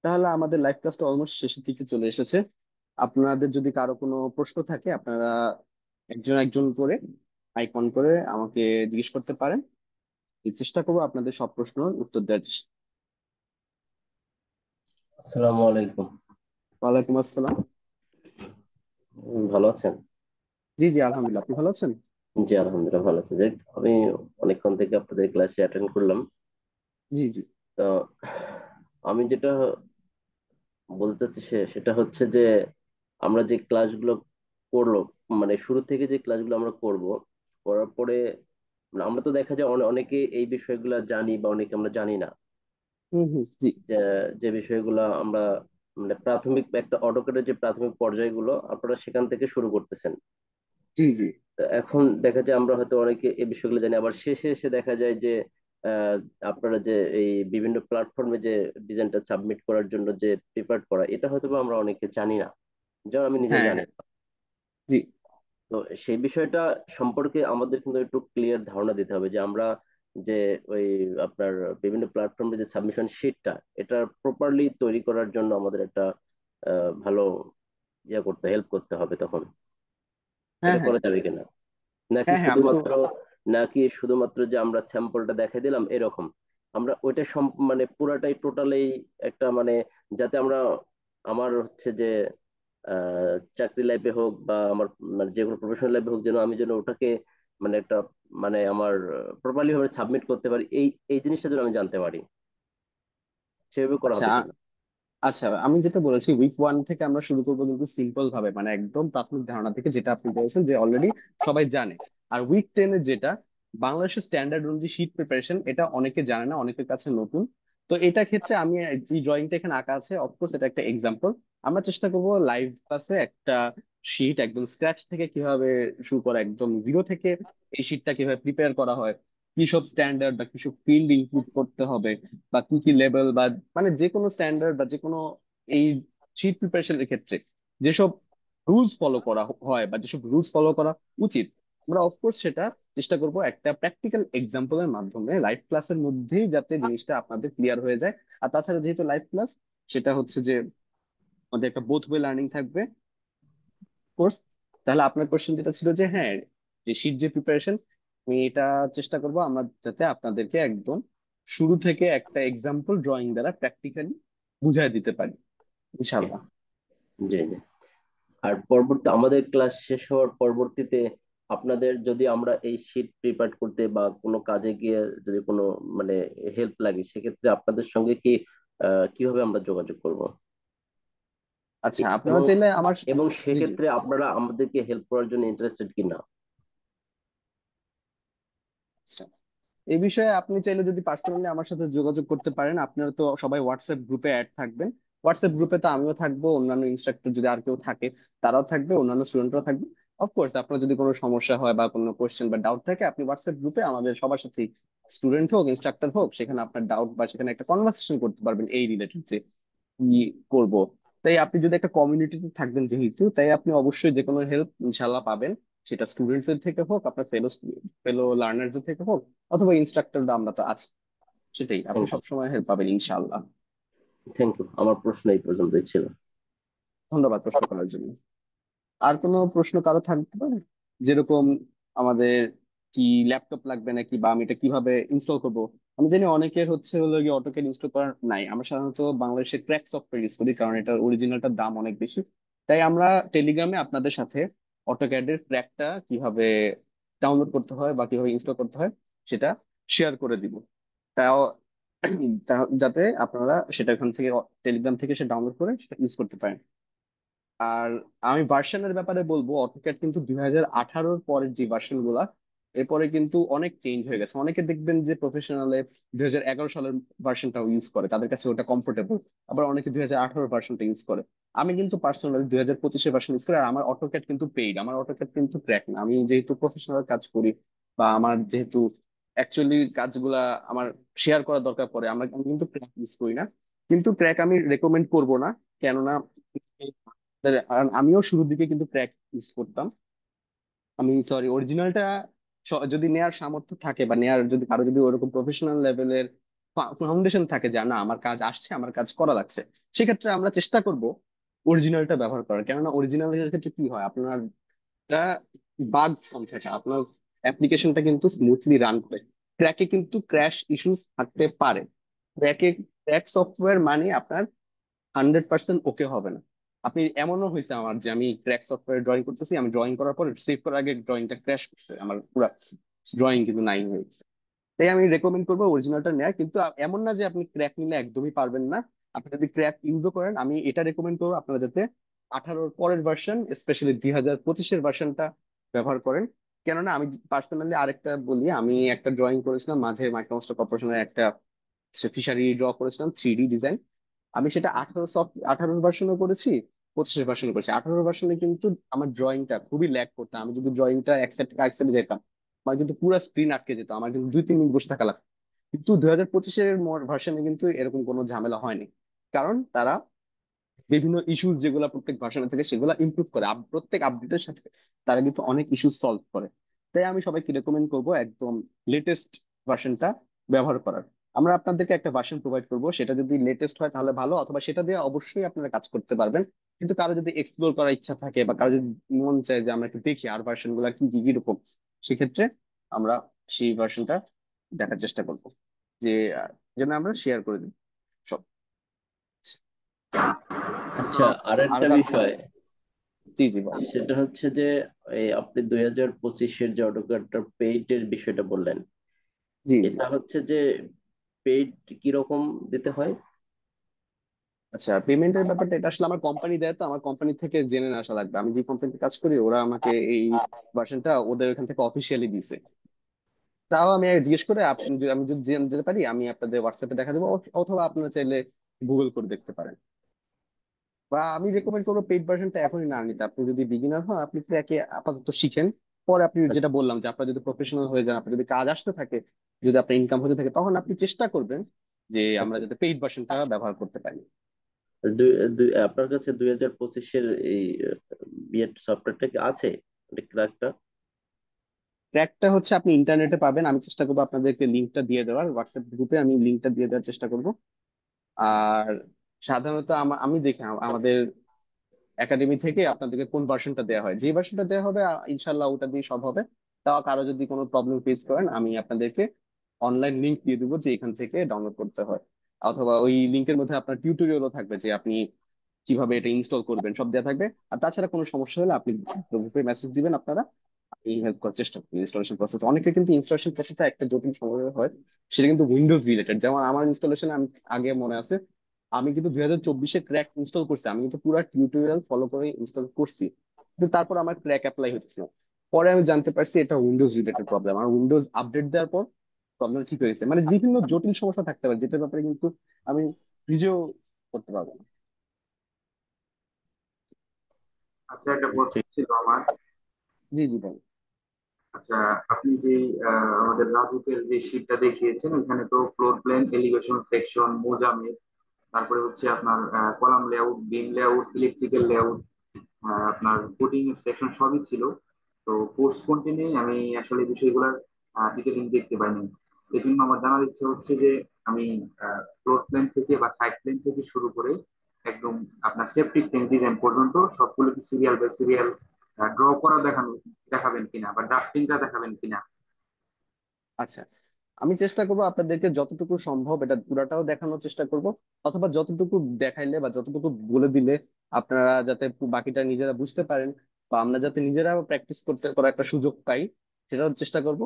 তাহলে আমাদের লাইভ ক্লাসটা অলমোস্ট শেষের দিকে চলে এসেছে। আপনাদের যদি কারো কোনো প্রশ্ন থাকে, আপনারা একজন একজন করে আইকন করে আমাকে জিজ্ঞেস করতে পারেন। এই চেষ্টা করবো আপনাদের সব প্রশ্নের উত্তর দেওয়ার আসসালামু আলাইকুম। ওয়ালাইকুম আসসালাম। ভালো আছেন? জি জি, আলহামদুলিল্লাহ। আপনি ভালো আছেন? জি আলহামদুলিল্লাহ ভালো আছে। যে আমি অনেকক্ষণ থেকে আপনাদের ক্লাসে অ্যাটেন্ড করলাম। জি জি। তো আমি যেটা বলতে চাচ্ছি সেটা হচ্ছে যে আমরা যে ক্লাসগুলো করলো, মানে শুরু থেকে যে ক্লাসগুলো আমরা করব, করার পরে মানে আমরা তো দেখা যায় অনেকে এই বিষয়গুলো জানি বা অনেকে আমরা জানি না। হুম হুম, জি যে যে বিষয়গুলো আমরা মানে প্রাথমিক একটা অটোকেটের যে প্রাথমিক পর্যায়গুলো আপনারা সেখান থেকে শুরু করতেছেন। জি জি। তো এখন দেখা যায় আমরা হয়তো অনেকে এই বিষয়গুলো জানি, আবার শেষে এসে দেখা যায় যে আহ, আপনারা যে এই বিভিন্ন প্ল্যাটফর্মে যে ডিজাইনটা সাবমিট করার জন্য যে প্রিপেয়ার করা, এটা হয়তো বা আমরা অনেকে জানি না, যেমন আমি নিজে হ্যাঁ জানি হ্যাঁ। না। জি। তো সেই বিষয়টা সম্পর্কে আমাদের কিন্তু একটু ক্লিয়ার ধারণা দিতে হবে যে আমরা যে ওই আপনার বিভিন্ন প্ল্যাটফর্মে যে সাবমিশন শিটটা, এটা প্রপারলি তৈরি করার জন্য আমাদের একটা ভালো হেল্প করতে হবে তখন। হ্যাঁ এটা হ্যাঁ। করা যাবে কিনা, নাকি হ্যাঁ হ্যাঁ, আমি তো শুধুমাত্র যে আমরা স্যাম্পলটা দেখাই দিলাম এরকম, আমরা ওইটা মানে পুরাটাই টোটালি একটা মানে যাতে আমরা আমার হচ্ছে যে চাকরি লাইফে হোক বা আমার মানে যে কোনো প্রফেশনাল লাইফে হোক, যেন আমি যেন ওটাকে মানে একটা মানে আমার প্রপারলি ভাবে সাবমিট করতে পারি, এই এই জিনিসটা যেন আমি জানতে পারি, সেভাবে করা আচ্ছা হবে কিনা। আচ্ছা, আমি যেটা বলেছি উইক 1 থেকে আমরা শুরু করবো কিন্তু সিম্পল ভাবে, মানে একদম প্রাথমিক ধারণা থেকে, যেটা আপনি বলেছেন যে অলরেডি সবাই জানে। আর উইক 10 এর যেটা বাংলাদেশের স্ট্যান্ডার্ড অনুযায়ী শীট প্রিপারেশন, এটা অনেকে জানে না, অনেকের কাছে নতুন। তো এটা ক্ষেত্রে আমি যে ড্রয়িংটা এখানে আঁকা আছে, অফকোর্স এটা একটা এক্সাম্পল। আমরা চেষ্টা করবো লাইভ ক্লাসে একটা শীট একদম স্ক্র্যাচ থেকে কিভাবে শুরু করা, একদম জিরো থেকে এই শীটটা কিভাবে প্রিপেয়ার করা হয়, কি সব স্ট্যান্ডার্ড বা কিসব ফিল্ড ইনক্লুড করতে হবে, বা কি কি লেভেল, বা মানে যে কোনো স্ট্যান্ডার্ড বা যে কোনো এই শীট প্রিপারেশনের ক্ষেত্রে যেসব রুলস ফলো করা হয় বা যেসব রুলস ফলো করা উচিত, আমরা অফকোর্স সেটা চেষ্টা করব একটা প্র্যাকটিক্যাল এক্সাম্পলের মাধ্যমে লাইভ ক্লাসের মধ্যেই, যাতে জিনিসটা আপনাদের ক্লিয়ার হয়ে যায়। আর তাছাড়া যেহেতু লাইভ ক্লাস, সেটা হচ্ছে যে আমাদের একটা বোথ ওয়ে লার্নিং থাকবে কোর্স। তাহলে আপনার কোশ্চেন যেটা ছিল যে হ্যাঁ, যে শীট যে প্রিপারেশন, আমি এটা চেষ্টা করব আমরা যাতে আপনাদেরকে একদম শুরু থেকে একটা এক্সাম্পল ড্রয়িং দ্বারা প্র্যাকটিক্যালি বুঝাই দিতে পারি ইনশাল্লাহ। জি জি। আর পরবর্তী আমাদের ক্লাস শেষ হওয়ার পরবর্তীতে আপনাদের যদি আমরা এই শীট প্রিপেয়ার করতে বা কোনো কাজে গিয়ে যদি কোনো মানে হেল্প লাগে, সেক্ষেত্রে আপনাদের সঙ্গে কি কিভাবে আমরা যোগাযোগ করব, আচ্ছা, আপনারা এবং চাইলে আমার এবং জি জি। সেক্ষেত্রে আপনারা আমাদেরকে হেল্প করার জন্য ইন্টারেস্টেড কিনা। আচ্ছা, এই বিষয়ে আপনি চাইলে যদি পার্সোনালি আমার সাথে যোগাযোগ করতে পারেন। আপনারা তো সবাই হোয়াটসঅ্যাপ গ্রুপে অ্যাড থাকবেন। হোয়াটসঅ্যাপ গ্রুপে তো আমিও থাকবো, অন্যান্য ইনস্ট্রাক্টর যদি আর কেউ থাকে তারাও থাকবে, অন্যান্য স্টুডেন্টরাও থাকবে। অফকোর্স আপনার যদি কোনো সমস্যা হয় বা কোনো কোয়েশ্চেন বা ডাউট থাকে, আপনি হোয়াটসঅ্যাপ গ্রুপে আমাদের সবার সাথে, স্টুডেন্ট হোক ইনস্ট্রাক্টর হোক, সেখানে আপনার ডাউট বা সেখানে একটা কনভার্সেশন করতে পারবেন এই রিলেটেড যে কি করব। তাই আপনি যদি একটা কমিউনিটিতে থাকবেন যেহেতু, তাই আপনি অবশ্যই যে কোনো হেল্প ইনশাল্লাহ পাবেন। সেটা স্টুডেন্টদের থেকে হোক, আপনার ফেলো ফেলো লার্নারদের থেকে হোক, অথবা ইনস্ট্রাক্টররা আমরা তো আছি। সেটাই, আপনি থ্যাংক ইউ। সবসময় হেল্প পাবেন ইনশাআল্লাহ। থ্যাংক ইউ, আমার প্রশ্ন এই পর্যন্তই ছিল। ধন্যবাদ প্রশ্ন করার জন্য। আর কোনো প্রশ্ন কারো থাকতে পারে? যেরকম আমাদের কি ল্যাপটপ লাগবে নাকি, বা আমি এটা কিভাবে ইনস্টল করব। আমি জানি অনেকের হচ্ছে হলো গিয়ে অটোক্যাড ইনস্টল করার নাই। আমরা সাধারণত বাংলাদেশে ক্র্যাক সফটওয়্যার ইউজ করি, কারণ এটার অরিজিনালটার দাম অনেক বেশি। তাই আমরা টেলিগ্রামে আপনাদের সাথে অটোক্যাডের ক্র্যাকটা কিভাবে ডাউনলোড করতে হয় বা কিভাবে ইনস্টল করতে হয় সেটা শেয়ার করে দিব। তাও যাতে আপনারা সেটা এখান থেকে টেলিগ্রাম থেকে সে ডাউনলোড করে সেটা ইউজ করতে পারেন। আর আমি ভার্সনের ব্যাপারে বলবো, অটোক্যাড কিন্তু 2018-র পরের যে ভার্সন গুলা, এরপরে কিন্তু অনেক চেঞ্জ হয়ে গেছে। অনেকে দেখবেন যে প্রফেশনালে 2011 সালের ভার্সনটাও ইউজ করে, তাদের কাছে ওটা কমফোর্টেবল। আবার অনেকে 2018 ভার্সনটা ইউজ করে। আমি কিন্তু পার্সোনালি 2025-এর ভার্সন ইউজ করি। আর আমার অটোক্যাড কিন্তু পেইড, আমার অটোক্যাড কিন্তু ক্র্যাক না। আমি যেহেতু প্রফেশনাল কাজ করি, বা আমার যেহেতু অ্যাকচুয়ালি কাজগুলা আমার শেয়ার করার দরকার পড়ে, আমি কিন্তু ক্র্যাক ইউজ করি না। কিন্তু ক্র্যাক আমি রেকমেন্ড করব না, কেননা আর আমিও শুরুর দিকে কিন্তু ক্র্যাক ইউজ করতাম। আমি সরি, অরিজিনালটা যদি নেয়ার সামর্থ্য থাকে বা নেয়ার যদি কারো যদি ওরকম প্রফেশনাল লেভেলের ফাউন্ডেশন থাকে, যে না আমার কাজ আসছে, আমার কাজ করা লাগছে, সেক্ষেত্রে আমরা চেষ্টা করব অরিজিনালটা ব্যবহার করার। কেননা অরিজিনালের ক্ষেত্রে কি হয়, আপনার বাগস কম থাকে, আপনার অ্যাপ্লিকেশনটা কিন্তু স্মুথলি রান করে। ক্র্যাকে কিন্তু ক্র্যাশ ইস্যুস থাকতে পারে। ক্র্যাক সফটওয়্যার মানে আপনার 100% ওকে হবে না। আপনি এমনও হয়েছে আমার যে আমি ক্র্যাক সফটওয়্যারে ড্রয়িং করতেছি, আমি ড্রয়িং করার পর সেভ করার আগে ড্রয়িংটা ক্র্যাশ করছে, আমার পুরো ড্রয়িং কিন্তু নাই হয়েছে। তাই আমি রেকমেন্ড করবো অরিজিনালটা নেওয়া, কিন্তু এমন না যে আপনি ক্র্যাক নিলে একদমই পারবেন না। আপনি যদি ক্র্যাক ইউজও করেন, আমি এটা রেকমেন্ড করবো আপনারা যাতে 18-র পরের ভার্সন, স্পেশালি 2025-এর ভার্সনটা ব্যবহার করেন। কেননা আমি পার্সোনালি আরেকটা বলি, আমি একটা ড্রয়িং করেছিলাম মাঝে মাইক্রোসফট কর্পোরেশনের একটা ফিশারি ড্র করেছিলাম, 3D ডিজাইন। আমি সেটা 18 ভার্সনও করেছি, 25-এর ভার্সনও করেছি। 18 ভার্সনে কিন্তু আমার ড্রয়িংটা খুবই ল্যাগ করতো, আমি যদি ড্রয়িংটা অ্যাকসেপ্টে যেতাম, আমার কিন্তু পুরো স্ক্রিন আটকে যেত, আমার কিন্তু 2-3 মিনিট বসে থাকা লাগতো। কিন্তু 2025-এর ভার্সনে কিন্তু এরকম কোনো ঝামেলা হয়নি, কারণ তারা বিভিন্ন ইস্যুস যেগুলো প্রত্যেক ভার্সনে থাকে সেগুলো ইমপ্রুভ করে, প্রত্যেক আপডেটের সাথে তারা কিন্তু অনেক ইস্যু সলভ করে। তাই আমি সবাইকে রেকমেন্ড করবো একদম লেটেস্ট ভার্সনটা ব্যবহার করার। আমরা আপনাদেরকে একটা ভার্সন প্রোভাইড করবো, সেটা যদি লেটেস্ট হয় তাহলে ভালো, অথবা সেটা দিয়ে অবশ্যই আপনারা কাজ করতে পারবেন। কিন্তু কারো যদি এক্সপ্লোর করার ইচ্ছা থাকে বা কারো যদি মন চায় যে আমরা একটু দেখি আর ভার্সন গুলা কি কি কিরকম, সেক্ষেত্রে আমরা সেই ভার্সনটা দেখার চেষ্টা করবো, যে যেন আমরা শেয়ার করে দিই সব। আচ্ছা, আর আরো একটা কারো কোনো, বিষয়, জি জি বলেন। সেটা হচ্ছে যে এই আপনি 2025-এর যে অটোক্যাডটার পেইডের বিষয়টা বললেন, জি জি। এটা হচ্ছে যে পেইড কিরকম দিতে হয়? আচ্ছা, পেমেন্টের ব্যাপারটা এটা আসলে আমার কোম্পানি দেয়, তো আমার কোম্পানি থেকে জেনে না আসা লাগবে। আমি যে কোম্পানিতে কাজ করি ওরা আমাকে এই ভার্সনটা ওদের ওখান থেকে অফিসিয়ালি দিছে। তাও আমি জিজ্ঞেস করে আমি যদি যেতে পারি, আমি আপনাদের হোয়াটসঅ্যাপে দেখা দেবো, অথবা আপনারা চাইলে গুগল করে দেখতে পারেন। বা আমি রেকমেন্ড করবো পেইড ভার্সনটা এখনই না নিতে। আপনি যদি বিগিনার হন, আপনি একে আপাতত শিখেন, পরে আপনি যেটা বললাম যে আপনার যদি প্রফেশনাল হয়ে যান, আপনার যদি কাজ আসতে থাকে, যদি আপনার ইনকাম হতে থাকে, তখন আপনি চেষ্টা করবেন যে আমরা আচ্ছা, যাতে পেইড ভার্সনটা ব্যবহার করতে পারি। আপনার কাছে 2025-এর এই বিএড সফটওয়্যারটা কি আছে, ক্র্যাকটা? ট্র্যাকটা হচ্ছে আপনি ইন্টারনেটে পাবেন, আমি চেষ্টা করবো আপনাদেরকে লিঙ্কটা দিয়ে দেওয়ার, হোয়াটসঅ্যাপ গ্রুপে আমি লিঙ্কটা দিয়ে দেওয়ার চেষ্টা করব। আর সাধারণত আমি দেখি আমাদের একাডেমি থেকে আপনাদেরকে কোন ভার্সনটা দেওয়া হয়, যে ভার্সনটা দেওয়া হবে ইনশাল্লাহ ওটা দিয়ে সব হবে। তাও কারো যদি কোনো প্রবলেম ফেস করেন, আমি আপনাদেরকে অনলাইন লিঙ্ক দিয়ে দেবো যে এখান থেকে ডাউনলোড করতে হয়, অথবা ওই লিঙ্কের মধ্যে আপনার টিউটোরিয়ালও থাকবে যে আপনি কিভাবে এটা ইনস্টল করবেন, সব দেওয়া থাকবে। আর তাছাড়া কোনো সমস্যা হলে আপনি গ্রুপে মেসেজ দিবেন, আপনারা এই হেল্প করার চেষ্টা করি। ইনস্টলেশন প্রসেস অনেকে কিন্তু ইনস্টলেশন প্রসেসে একটা জটিল সমস্যা হয়, সেটা কিন্তু উইন্ডোজ রিলেটেড। যেমন আমার ইনস্টলেশন আমি আগে মনে আছে, আমি কিন্তু 2024-এ ক্র্যাক ইনস্টল করছি, আমি কিন্তু পুরো টিউটোরিয়াল ফলো করে ইনস্টল করছি, কিন্তু তারপর আমার ক্র্যাক অ্যাপ্লাই হচ্ছে না। পরে আমি জানতে পারছি এটা উইন্ডোজ রিলেটেড প্রবলেম, আর উইন্ডোজ আপডেট দেওয়ার পর প্রবলেম ঠিক হয়েছে। মানে বিভিন্ন জটিল সমস্যা থাকতে পারে যেটার ব্যাপারে কিন্তু আমি নিজেও করতে পারবো না। আচ্ছা, একটা প্রশ্ন ঠিক। ছিল আমার। জি জি বল। আচ্ছা, আপনি যে আমাদের রাজুকের যে শীটটা দেখিয়েছেন, ওখানে তো ফ্লোর প্ল্যান, এলিভেশন, সেকশন, মোজামের, তারপরে হচ্ছে আপনার কলাম লেআউট, বিম লেআউট, ইলেকট্রিক্যাল লেআউট, আপনার কোডিং এর সেকশন সবই ছিল। তো কোর্স কন্টেন্টে আমি আসলে এই বিষয়গুলোর ডিটেলিং দেখতে পাইনি। এই জন্য আমার জানার ইচ্ছে হচ্ছে যে আমি ফ্লোর প্ল্যান থেকে বা সাইড প্ল্যান থেকে শুরু করে একদম আপনার সেফটি ট্যাঙ্ক ডিজাইন পর্যন্ত সবগুলো কি সিরিয়াল বাই সিরিয়াল ড্র করা দেখাবেন কিনা, বা ড্রাফটিংটা দেখাবেন কিনা? আচ্ছা, আমি চেষ্টা করবো আপনাদেরকে যতটুকু সম্ভব এটা পুরাটাও দেখানোর চেষ্টা করব, অথবা যতটুকু দেখাইলে বা যতটুকু বলে দিলে আপনারা যাতে বাকিটা নিজেরা বুঝতে পারেন, বা আমরা যাতে নিজেরা প্র্যাকটিস করার একটা সুযোগ পাই, সেটাও চেষ্টা করব।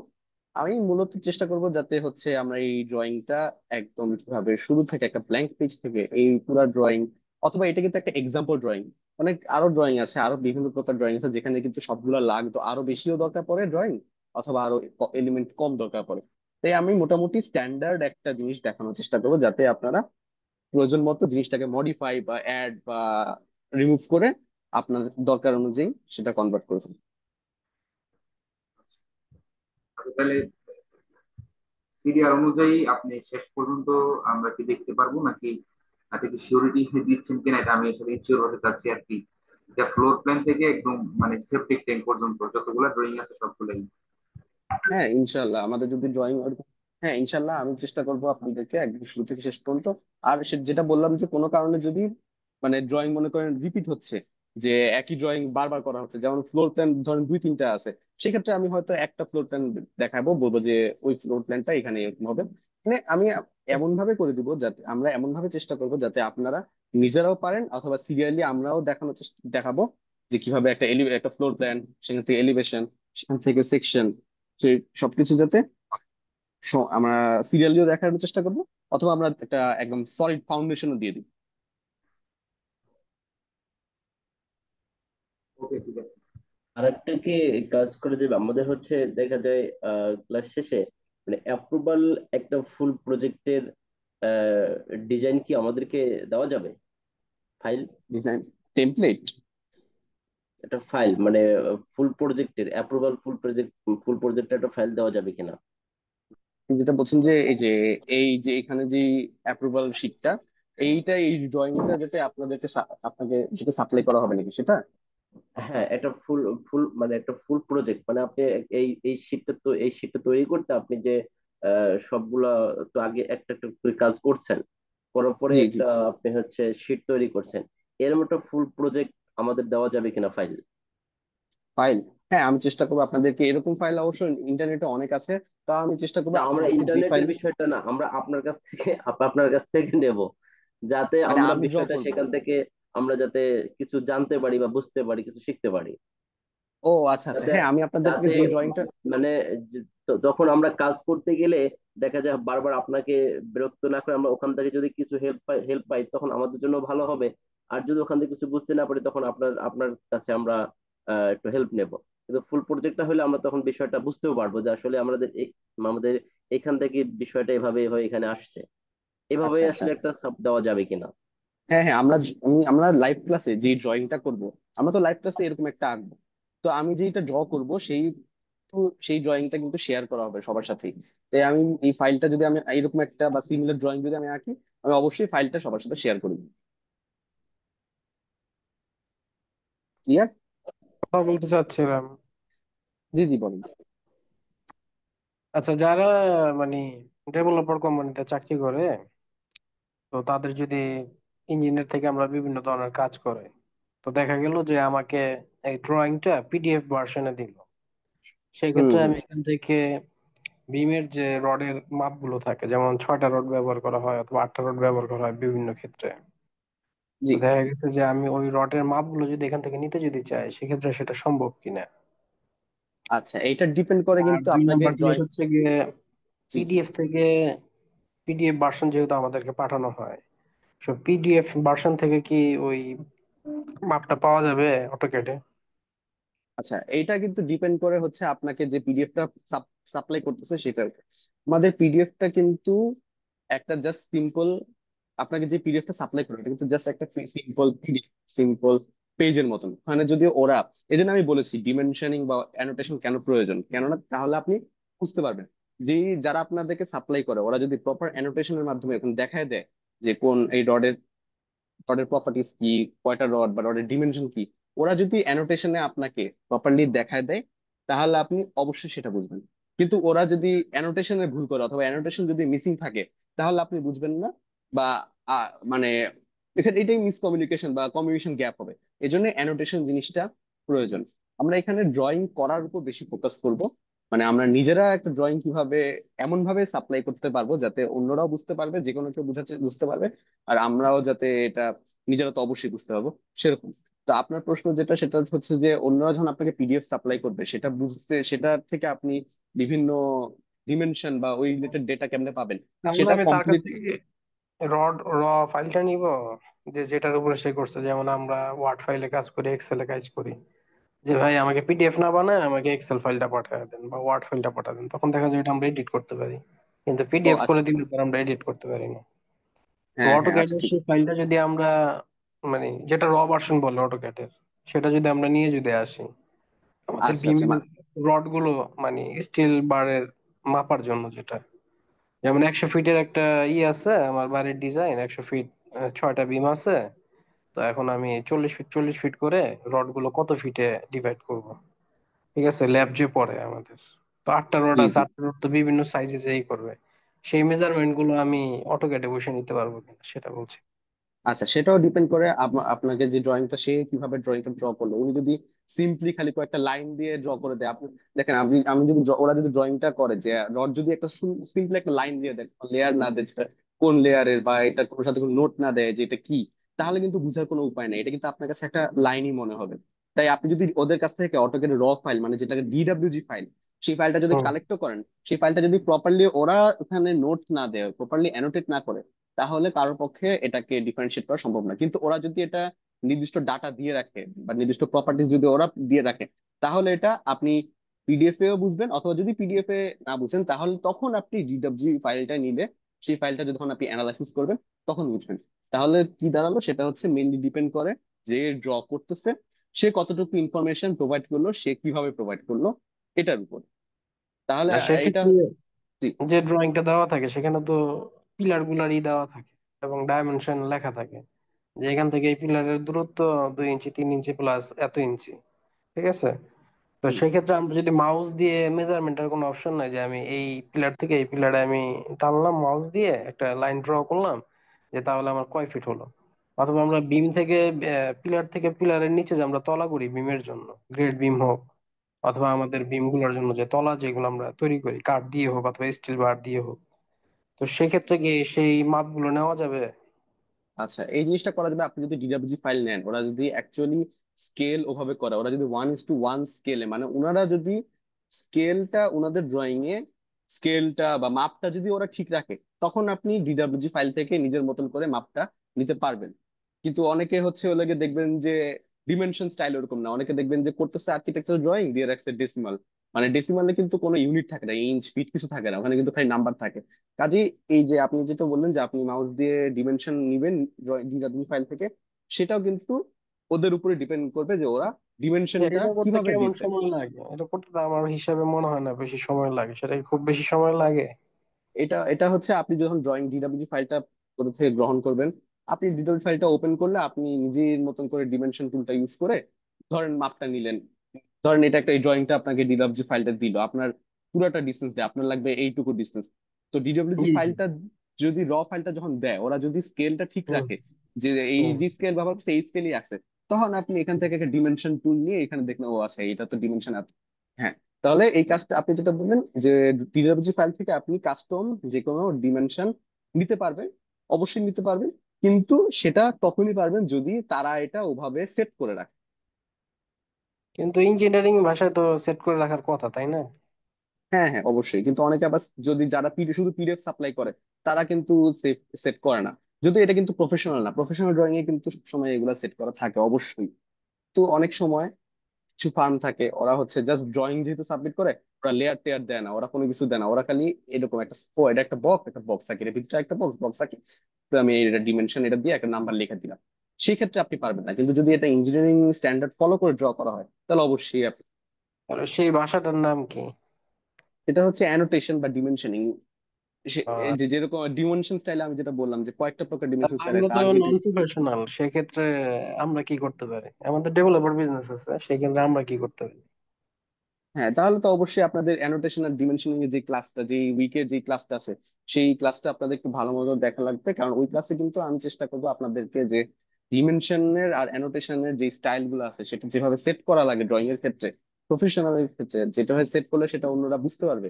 আমি মূলত চেষ্টা করব যাতে হচ্ছে আমরা এই ড্রয়িংটা একদম কিভাবে শুরু থেকে একটা ব্ল্যাঙ্ক পেজ থেকে এই পুরা ড্রয়িং, অথবা এটা কিন্তু একটা এক্সাম্পল ড্রয়িং, অনেক আরো ড্রয়িং আছে, আরো বিভিন্ন প্রকার ড্রয়িং আছে যেখানে কিন্তু সবগুলা লাগতো আরো বেশিও দরকার পড়ে ড্রয়িং, অথবা আরো এলিমেন্ট কম দরকার পড়ে। তাই আমি মোটামুটি স্ট্যান্ডার্ড একটা জিনিস দেখানোর চেষ্টা করবো যাতে আপনারা প্রয়োজন মতো জিনিসটাকে মডিফাই বা অ্যাড বা রিমুভ করে আপনার দরকার অনুযায়ী সেটা কনভার্ট করবেন। আচ্ছা, তাহলে সিরিয়াল অনুযায়ী আপনি শেষ পর্যন্ত আমরা কি দেখতে পারবো, নাকি তাতে কি সিওরিটি দিচ্ছেন কিনা, এটা আমি আসলে ইনশিওর হতে চাচ্ছি আর কি। এটা ফ্লোর প্ল্যান থেকে একদম মানে সেপটিক ট্যাঙ্ক পর্যন্ত যতগুলো ড্রয়িং আছে সবগুলাই। হ্যাঁ ইনশাল্লাহ, আমাদের যদি ড্রয়িং, হ্যাঁ ইনশাল্লাহ আমি চেষ্টা করবো আপনাদেরকে একদম শুরু থেকে শেষ পর্যন্ত। আর যেটা বললাম যে কোনো কারণে যদি মানে ড্রয়িং মনে করেন রিপিট হচ্ছে, যে একই ড্রয়িং বারবার করা হচ্ছে, যেমন ফ্লোর প্ল্যান ধরেন 2-3টা আছে, সেক্ষেত্রে আমি হয়তো একটা ফ্লোর প্ল্যান দেখাবো, বলবো যে ওই ফ্লোর প্ল্যানটা এখানে এরকম হবে। মানে আমি এমন ভাবে করে দিব যাতে আমরা এমন ভাবে চেষ্টা করব যাতে আপনারা নিজেরাও পারেন, অথবা সিরিয়ালি আমরাও দেখাবো যে কিভাবে একটা ফ্লোর প্ল্যান, সেখান থেকে এলিভেশন, সেখান থেকে সেকশন, সেই সবকিছু যাতে আমরা সিরিয়ালিও দেখানোর চেষ্টা করব, অথবা আমরা একটা একদম সলিড ফাউন্ডেশনও দিয়ে দিব। ওকে, ঠিক আছে। আরেকটা কি কাজ করে যে আমাদের হচ্ছে দেখা যায় ক্লাস শেষে মানে অ্যাপ্রুভাল একটা ফুল প্রজেক্টের ডিজাইন কি আমাদেরকে দেওয়া যাবে? File, design template. একটা ফাইল মানে ফুল প্রজেক্টের অ্যাপ্রুভাল ফুল প্রজেক্টের একটা ফাইল দেওয়া যাবে কিনা? যেটা বলছেন যে এই যে এখানে যে অ্যাপ্রুভাল শিটটা, এই ড্রয়িংটা যাতে আপনাকে যেটা সাপ্লাই করা হবে নাকি সেটা? হ্যাঁ, একটা ফুল ফুল মানে একটা ফুল প্রজেক্ট মানে আপনি এই শীটটা তৈরি করতে আপনি যে সবগুলা তো আগে একটা একটা করে কাজ করছেন, করার পরে জি জি। একটা আপনি হচ্ছে শীট তৈরি করছেন, এরকম একটা ফুল প্রজেক্ট আমাদের দেওয়া যাবে কিনা ফাইল? ফাইল, হ্যাঁ আমি চেষ্টা করবো আপনাদেরকে, এরকম ফাইল অবশ্য ইন্টারনেটে অনেক আছে। তা আমি চেষ্টা করবো না, আমরা আপনাদেরকে যে ইন্টারনেটের ফাইল, বিষয়টা না, আমরা আপনার কাছ থেকে নেব, যাতে মানে আমরা আমি ড্র বিষয়টা করবো। সেখান থেকে আমরা যাতে কিছু জানতে পারি বা বুঝতে পারি, কিছু শিখতে পারি। ও আচ্ছা আচ্ছা, যাতে হ্যাঁ আমি আপনাদেরকে যাতে যে ড্রয়িংটা, মানে তখন আমরা কাজ করতে গেলে দেখা যায় বারবার আপনাকে বিরক্ত না করে আমরা ওখান থেকে যদি কিছু হেল্প পাই তখন আমাদের জন্য ভালো হবে। আর যদি ওখান থেকে কিছু বুঝতে না পারি তখন আপনার কাছে আমরা একটু হেল্প নেব। কিন্তু ফুল প্রজেক্টটা হলে আমরা তখন বিষয়টা বুঝতেও পারবো যে আসলে আমাদের এখান থেকে বিষয়টা এভাবে হয়ে এখানে আসছে, এভাবে আচ্ছা আচ্ছা, আসলে একটা সাব দেওয়া যাবে কিনা? হ্যাঁ হ্যাঁ আমরা লাইভ ক্লাসে যে ড্রয়িংটা করব, আমরা তো লাইভ ক্লাসে এরকম একটা আঁকবো। তো আমি যেটা ড্র করব তো সেই ড্রয়িংটা কিন্তু শেয়ার করা হবে সবার সাথেই। তাই আমি এই ফাইলটা যদি আমি এরকম একটা বা সিমিলার ড্রয়িং যদি আমি আঁকি, আমি অবশ্যই ফাইলটা সবার সাথে শেয়ার করব। ক্লিয়ার? কথা বলতে চাচ্ছিলাম। জি জি বলুন। আচ্ছা, যারা মানে ডেভেলপার কোম্পানিতে চাকরি করে, তো তাদের যদি ইঞ্জিনিয়ার থেকে আমরা বিভিন্ন ধরনের কাজ করে, তো দেখা গেল যে আমাকে এই ড্রয়িংটা পিডিএফ ভার্সনে দিল, সেই হুম ক্ষেত্রে হুম। আমি এখান থেকে বিমের যে রডের মাপগুলো থাকে, যেমন 6টা রড ব্যবহার করা হয় অথবা 8টা রড ব্যবহার করা হয় বিভিন্ন ক্ষেত্রে, জি। তো দেখা গেছে যে আমি ওই রডের মাপগুলো যদি এখান থেকে নিতে যদি চাই, সেক্ষেত্রে সেটা সম্ভব কিনা। আচ্ছা, এইটা ডিপেন্ড করে আর কিন্তু 2 নাম্বার জিনিস ড্রয়িং। হচ্ছে গিয়ে জি জি। পিডিএফ থেকে পিডিএফ ভার্সন যেহেতু আমাদেরকে পাঠানো হয়, সো পিডিএফ ভার্সন থেকে কি ওই মাপটা পাওয়া যাবে অটোক্যাডে? আচ্ছা, এইটা কিন্তু ডিপেন্ড করে হচ্ছে আপনাকে যে পিডিএফটা সাপ্লাই করতেছে সেটার উপর। আমাদের পিডিএফটা কিন্তু একটা জাস্ট সিম্পল, আপনাকে যে পিডিএফটা সাপ্লাই করবে এটা কিন্তু জাস্ট একটা সিম্পল পিডিএফ, সিম্পল পেজের মতন। ওখানে যদি ওরা, এই জন্য আমি বলেছি ডিমেনশনিং বা অ্যানোটেশন কেন প্রয়োজন, কেননা তাহলে আপনি বুঝতে পারবেন যে যারা আপনাদেরকে সাপ্লাই করে ওরা যদি প্রপার অ্যানোটেশনের মাধ্যমে এখন দেখায় দেয় যে কোন এই রডের প্রপার্টিস কি, কয়টা রড বা রডের ডিমেনশন কি, ওরা যদি অ্যানোটেশনে আপনাকে প্রপারলি দেখায় দেয় তাহলে আপনি অবশ্যই সেটা বুঝবেন। কিন্তু ওরা যদি অ্যানোটেশনে ভুল করে অথবা অ্যানোটেশন যদি মিসিং থাকে তাহলে আপনি বুঝবেন না, বা মানে এখানে এটাই মিসকমিউনিকেশন বা কমিউনিকেশন গ্যাপ হবে। এই জন্য অ্যানোটেশন জিনিসটা প্রয়োজন। আমরা এখানে ড্রয়িং করার উপর বেশি ফোকাস করব, মানে আমরা নিজেরা একটা ড্রয়িং কিভাবে এমন ভাবে সাপ্লাই করতে পারবো যাতে অন্যরাও বুঝতে পারবে, যে কোনো কেউ বুঝতে পারবে, আর আমরাও যাতে এটা নিজেরা তো অবশ্যই বুঝতে পারবো সেরকম। তো আপনার প্রশ্ন যেটা সেটা হচ্ছে যে অন্যরা যখন আপনাকে পিডিএফ সাপ্লাই করবে সেটা বুঝতে, সেটা থেকে আপনি বিভিন্ন ডিমেনশন বা ওই রিলেটেড ডেটা কেমনে পাবেন তাহলে সেটা আমি তার কাছ কমপ্লিট। থেকে র ফাইলটা নিব, যে যেটার উপরে সে করছে, যেমন আমরা ওয়ার্ড ফাইলে কাজ করি, এক্সেলে কাজ করি, যে ভাই আমাকে পিডিএফ না বানায় আমাকে এক্সেল ফাইলটা পাঠিয়ে দেন বা ওয়ার্ড ফাইলটা পাঠিয়ে দেন, তখন দেখা যায় এটা আমরা এডিট করতে পারি, কিন্তু ও পিডিএফ করে আচ্ছা, দিলে তো আমরা এডিট করতে পারি না। তো হ্যাঁ হ্যাঁ আচ্ছা অটোক্যাডের ঠিক সেই আছে। ফাইলটা যদি আমরা মানে যেটা র ভার্সন বলে অটোক্যাডের, সেটা যদি আমরা নিয়ে যদি আসি আমাদের আচ্ছা আচ্ছা বিমের রড গুলো, মানে স্টিল বারের মাপার জন্য, যেটা যেমন 100 ফিটের একটা আছে, আমার বাড়ির ডিজাইন 100 ফিট, 6টা বিম আছে, তো এখন আমি 40 ফিট করে রড গুলো কত ফিটে ডিভাইড করব, ঠিক আছে, ল্যাব যে পড়ে আমাদের, তো 8টা রড জি আছে, জি। 8টা রড তো বিভিন্ন সাইজে যেই করবে, সেই মেজারমেন্ট গুলো আমি অটোক্যাডে বসে নিতে পারবো কিনা সেটা বলছি। আচ্ছা, সেটাও ডিপেন্ড করে আপনাকে যে ড্রয়িংটা, সে কিভাবে ড্রয়িংটা ড্র করলো। উনি যদি সিম্পলি খালি কয়েকটা লাইন দিয়ে ড্র করে দেয়, আপনি দেখেন, আমি যদি ওরা যদি ড্রয়িংটা করে যে রড যদি একটা সিম্পলি একটা লাইন দিয়ে দেয়, লেয়ার না দেয় যেটা কোন লেয়ারের, বা এটা কোনো সাথে কোনো নোট না দেয় যে এটা কি, তাহলে কিন্তু বুঝার কোনো উপায় নেই। এটা কিন্তু আপনার কাছে একটা লাইনই মনে হবে। তাই আপনি যদি ওদের কাছ থেকে অটোক্যাড র ফাইল, মানে যেটাকে ডিডব্লিউজি ফাইল, সেই ফাইলটা যদি হুম। কালেক্ট করেন, সেই ফাইলটা যদি প্রপারলি ওরা ওখানে নোট না দেয়, প্রপারলি অ্যানোটেট না করে, তাহলে কারোর পক্ষে এটাকে ডিফারেন্সিয়েট করা সম্ভব না। কিন্তু ওরা যদি এটা নির্দিষ্ট ডাটা দিয়ে রাখে বা নির্দিষ্ট প্রপার্টিজ যদি ওরা দিয়ে রাখে, তাহলে এটা আপনি পিডিএফ এও বুঝবেন, অথবা যদি পিডিএফ এ না বুঝেন, তাহলে তখন আপনি ডিডব্লিউজি ফাইলটা নিলে, সেই ফাইলটা যখন আপনি অ্যানালাইসিস করবেন তখন বুঝবেন। তাহলে কি দাঁড়ালো, সেটা হচ্ছে মেইনলি ডিপেন্ড করে যে ড্র করতেছে সে কতটুকু ইনফরমেশন প্রোভাইড করলো, সে কিভাবে প্রোভাইড করলো, এটার উপর। তাহলে আর এটা, সেক্ষেত্রে জি। যে ড্রয়িংটা দেওয়া থাকে সেখানে তো পিলার গুলারই দেওয়া থাকে এবং ডাইমেনশন লেখা থাকে, যে এখান থেকে এই পিলারের দূরত্ব 2 ইঞ্চি, 3 ইঞ্চি প্লাস এত ইঞ্চি। ঠিক আছে। তো হুম। সেক্ষেত্রে আমরা যদি মাউস দিয়ে মেজারমেন্টের কোনো অপশন নাই যে আমি এই পিলার থেকে এই পিলারে আমি টানলাম মাউস দিয়ে একটা লাইন ড্র করলাম, যে তাহলে আমার কয় ফিট হলো। অথবা আমরা বিম থেকে পিলার থেকে পিলারের নিচে যে আমরা তলা করি বিমের জন্য, গ্রেড বিম হোক অথবা আমাদের বিম গুলোর জন্য যে তলা যেগুলো আমরা তৈরি করি কাঠ দিয়ে হোক অথবা স্টিল বার দিয়ে হোক, তো সেক্ষেত্রে কি সেই মাপগুলো নেওয়া যাবে? আচ্ছা, এই জিনিসটা করা যাবে আপনি যদি ডিডব্লিউজি ফাইল নেন। ওরা যদি অ্যাকচুয়ালি স্কেল ওভাবে করে, ওরা যদি 1:1 স্কেলে, মানে ওনারা যদি স্কেলটা ওনাদের ড্রয়িং এ, স্কেলটা বা মাপটা যদি ওরা ঠিক রাখে, তখন আপনি ডিডব্লিউজি ফাইল থেকে নিজের মতন করে মাপটা নিতে পারবেন। কিন্তু অনেকে হচ্ছে ওগুলোকে দেখবেন যে ডিমেনশন স্টাইল ওরকম না, অনেকে দেখবেন যে করতেছে আর্কিটেকচার ড্রয়িং দিয়ে রাখছে ডেসিমাল, মানে ডেসিমালে কিন্তু কোনো ইউনিট থাকে না, ইঞ্চ ফিট কিছু থাকে না, ওখানে কিন্তু খালি নাম্বার থাকে। কাজেই এই যে আপনি যেটা বললেন যে আপনি মাউস দিয়ে ডিমেনশন নিবেন ডিডব্লিউ ফাইল থেকে, সেটাও কিন্তু ওদের উপরে ডিপেন্ড করবে যে ওরা যে ডিমেনশনটা এটা করতে কিভাবে কেমন দিছে। সময় লাগে? এটা করতে তো আমার হিসাবে মনে হয় না বেশি সময় লাগে, সেটা কি খুব বেশি সময় লাগে? এটা এটা হচ্ছে আপনি যখন ড্রয়িং ডিডব্লিউ ফাইলটা কোথা থেকে গ্রহণ করবেন, আপনি ডিডব্লিউ ফাইলটা ওপেন করলে আপনি নিজের মতন করে ডিমেনশন টুলটা ইউজ করে ধরেন মাপটা নিলেন। ধরেন এটা একটা, এই ড্রয়িংটা আপনাকে ডিডব্লিউজি ফাইলটা দিল, আপনার পুরোটা ডিস্টেন্স দেয়, আপনার লাগবে এইটুকু ডিস্টেন্স। তো ডিডব্লিউজি জি জি। ফাইলটা যদি ফাইলটা যখন দেয়, ওরা যদি স্কেলটা ঠিক হুম রাখে যে এই হুম। যে স্কেল ব্যবহার করছে এই স্কেলই আছে, তখন আপনি এখান থেকে একটা ডিমেনশন টুল নিয়ে এখানে দেখলেন ও আচ্ছা এটা তো ডিমেনশন। হ্যাঁ, তাহলে এই কাজটা আপনি যেটা বললেন যে ডিডব্লিউজি ফাইল থেকে আপনি কাস্টম যে কোনো ডিমেনশন নিতে পারবেন, অবশ্যই নিতে পারবেন। কিন্তু সেটা তখনই পারবেন যদি তারা এটা ওভাবে সেট করে রাখে। কিন্তু ইঞ্জিনিয়ারিং ভাষায় তো সেট করে রাখার কথা, তাই না? হ্যাঁ হ্যাঁ, অবশ্যই। কিন্তু অনেকে আবার যদি যারা শুধু পিডিএফ সাপ্লাই করে, তারা কিন্তু সেট সেট করে না। যদি এটা কিন্তু প্রফেশনাল না, প্রফেশনাল ড্রয়িং এ কিন্তু সবসময় এগুলা সেট করা থাকে অবশ্যই। তো অনেক সময় কিছু ফার্ম থাকে, ওরা হচ্ছে জাস্ট ড্রয়িং যেহেতু সাবমিট করে, ওরা লেয়ার টেয়ার দেয় না, ওরা কোনো কিছু দেয় না, ওরা খালি এরকম একটা এটা একটা বক্স, একটা বক্স থাকে, এর ভিতরে একটা বক্স বক্স থাকে, তো আমি এটা ডিমেনশন এটা দিয়ে একটা নাম্বার লিখে দিলাম। সেই ক্ষেত্রে আপনি পারবেন না। কিন্তু যদি এটা ইঞ্জিনিয়ারিং স্ট্যান্ডার্ড ফলো করে ড্র করা হয়, তাহলে অবশ্যই আপনি। আর সেই ভাষাটার নাম কি? এটা হচ্ছে অ্যানোটেশন বা ডিমেনশনিং। এই আর যে যেরকম ডিমেনশন স্টাইলে আমি যেটা বললাম যে কয়েকটা প্রকার ডিমেনশন স্টাইল আমরা আছে, তো নন আরবিট্রারি। প্রফেশনাল, সেক্ষেত্রে আমরা কি করতে পারি? আমাদের ডেভেলপার বিজনেস আছে, সেক্ষেত্রে আমরা কি করতে পারি? হ্যাঁ, তাহলে তো অবশ্যই আপনাদের অ্যানোটেশন আর ডিমেনশনিং এর যে ক্লাসটা, যে উইকের যে ক্লাসটা আছে, সেই ক্লাসটা আপনাদের একটু ভালো মতো দেখা লাগবে। কারণ ওই ক্লাসে কিন্তু আমি চেষ্টা করবো আপনাদেরকে যে ডিমেনশনের আর অ্যানোটেশনের যে স্টাইল গুলো আছে, সেটা যেভাবে সেট করা লাগে ড্রয়িং এর ক্ষেত্রে, প্রফেশনাল এর ক্ষেত্রে যেটা সেট করলে সেটা অন্যরা বুঝতে পারবে,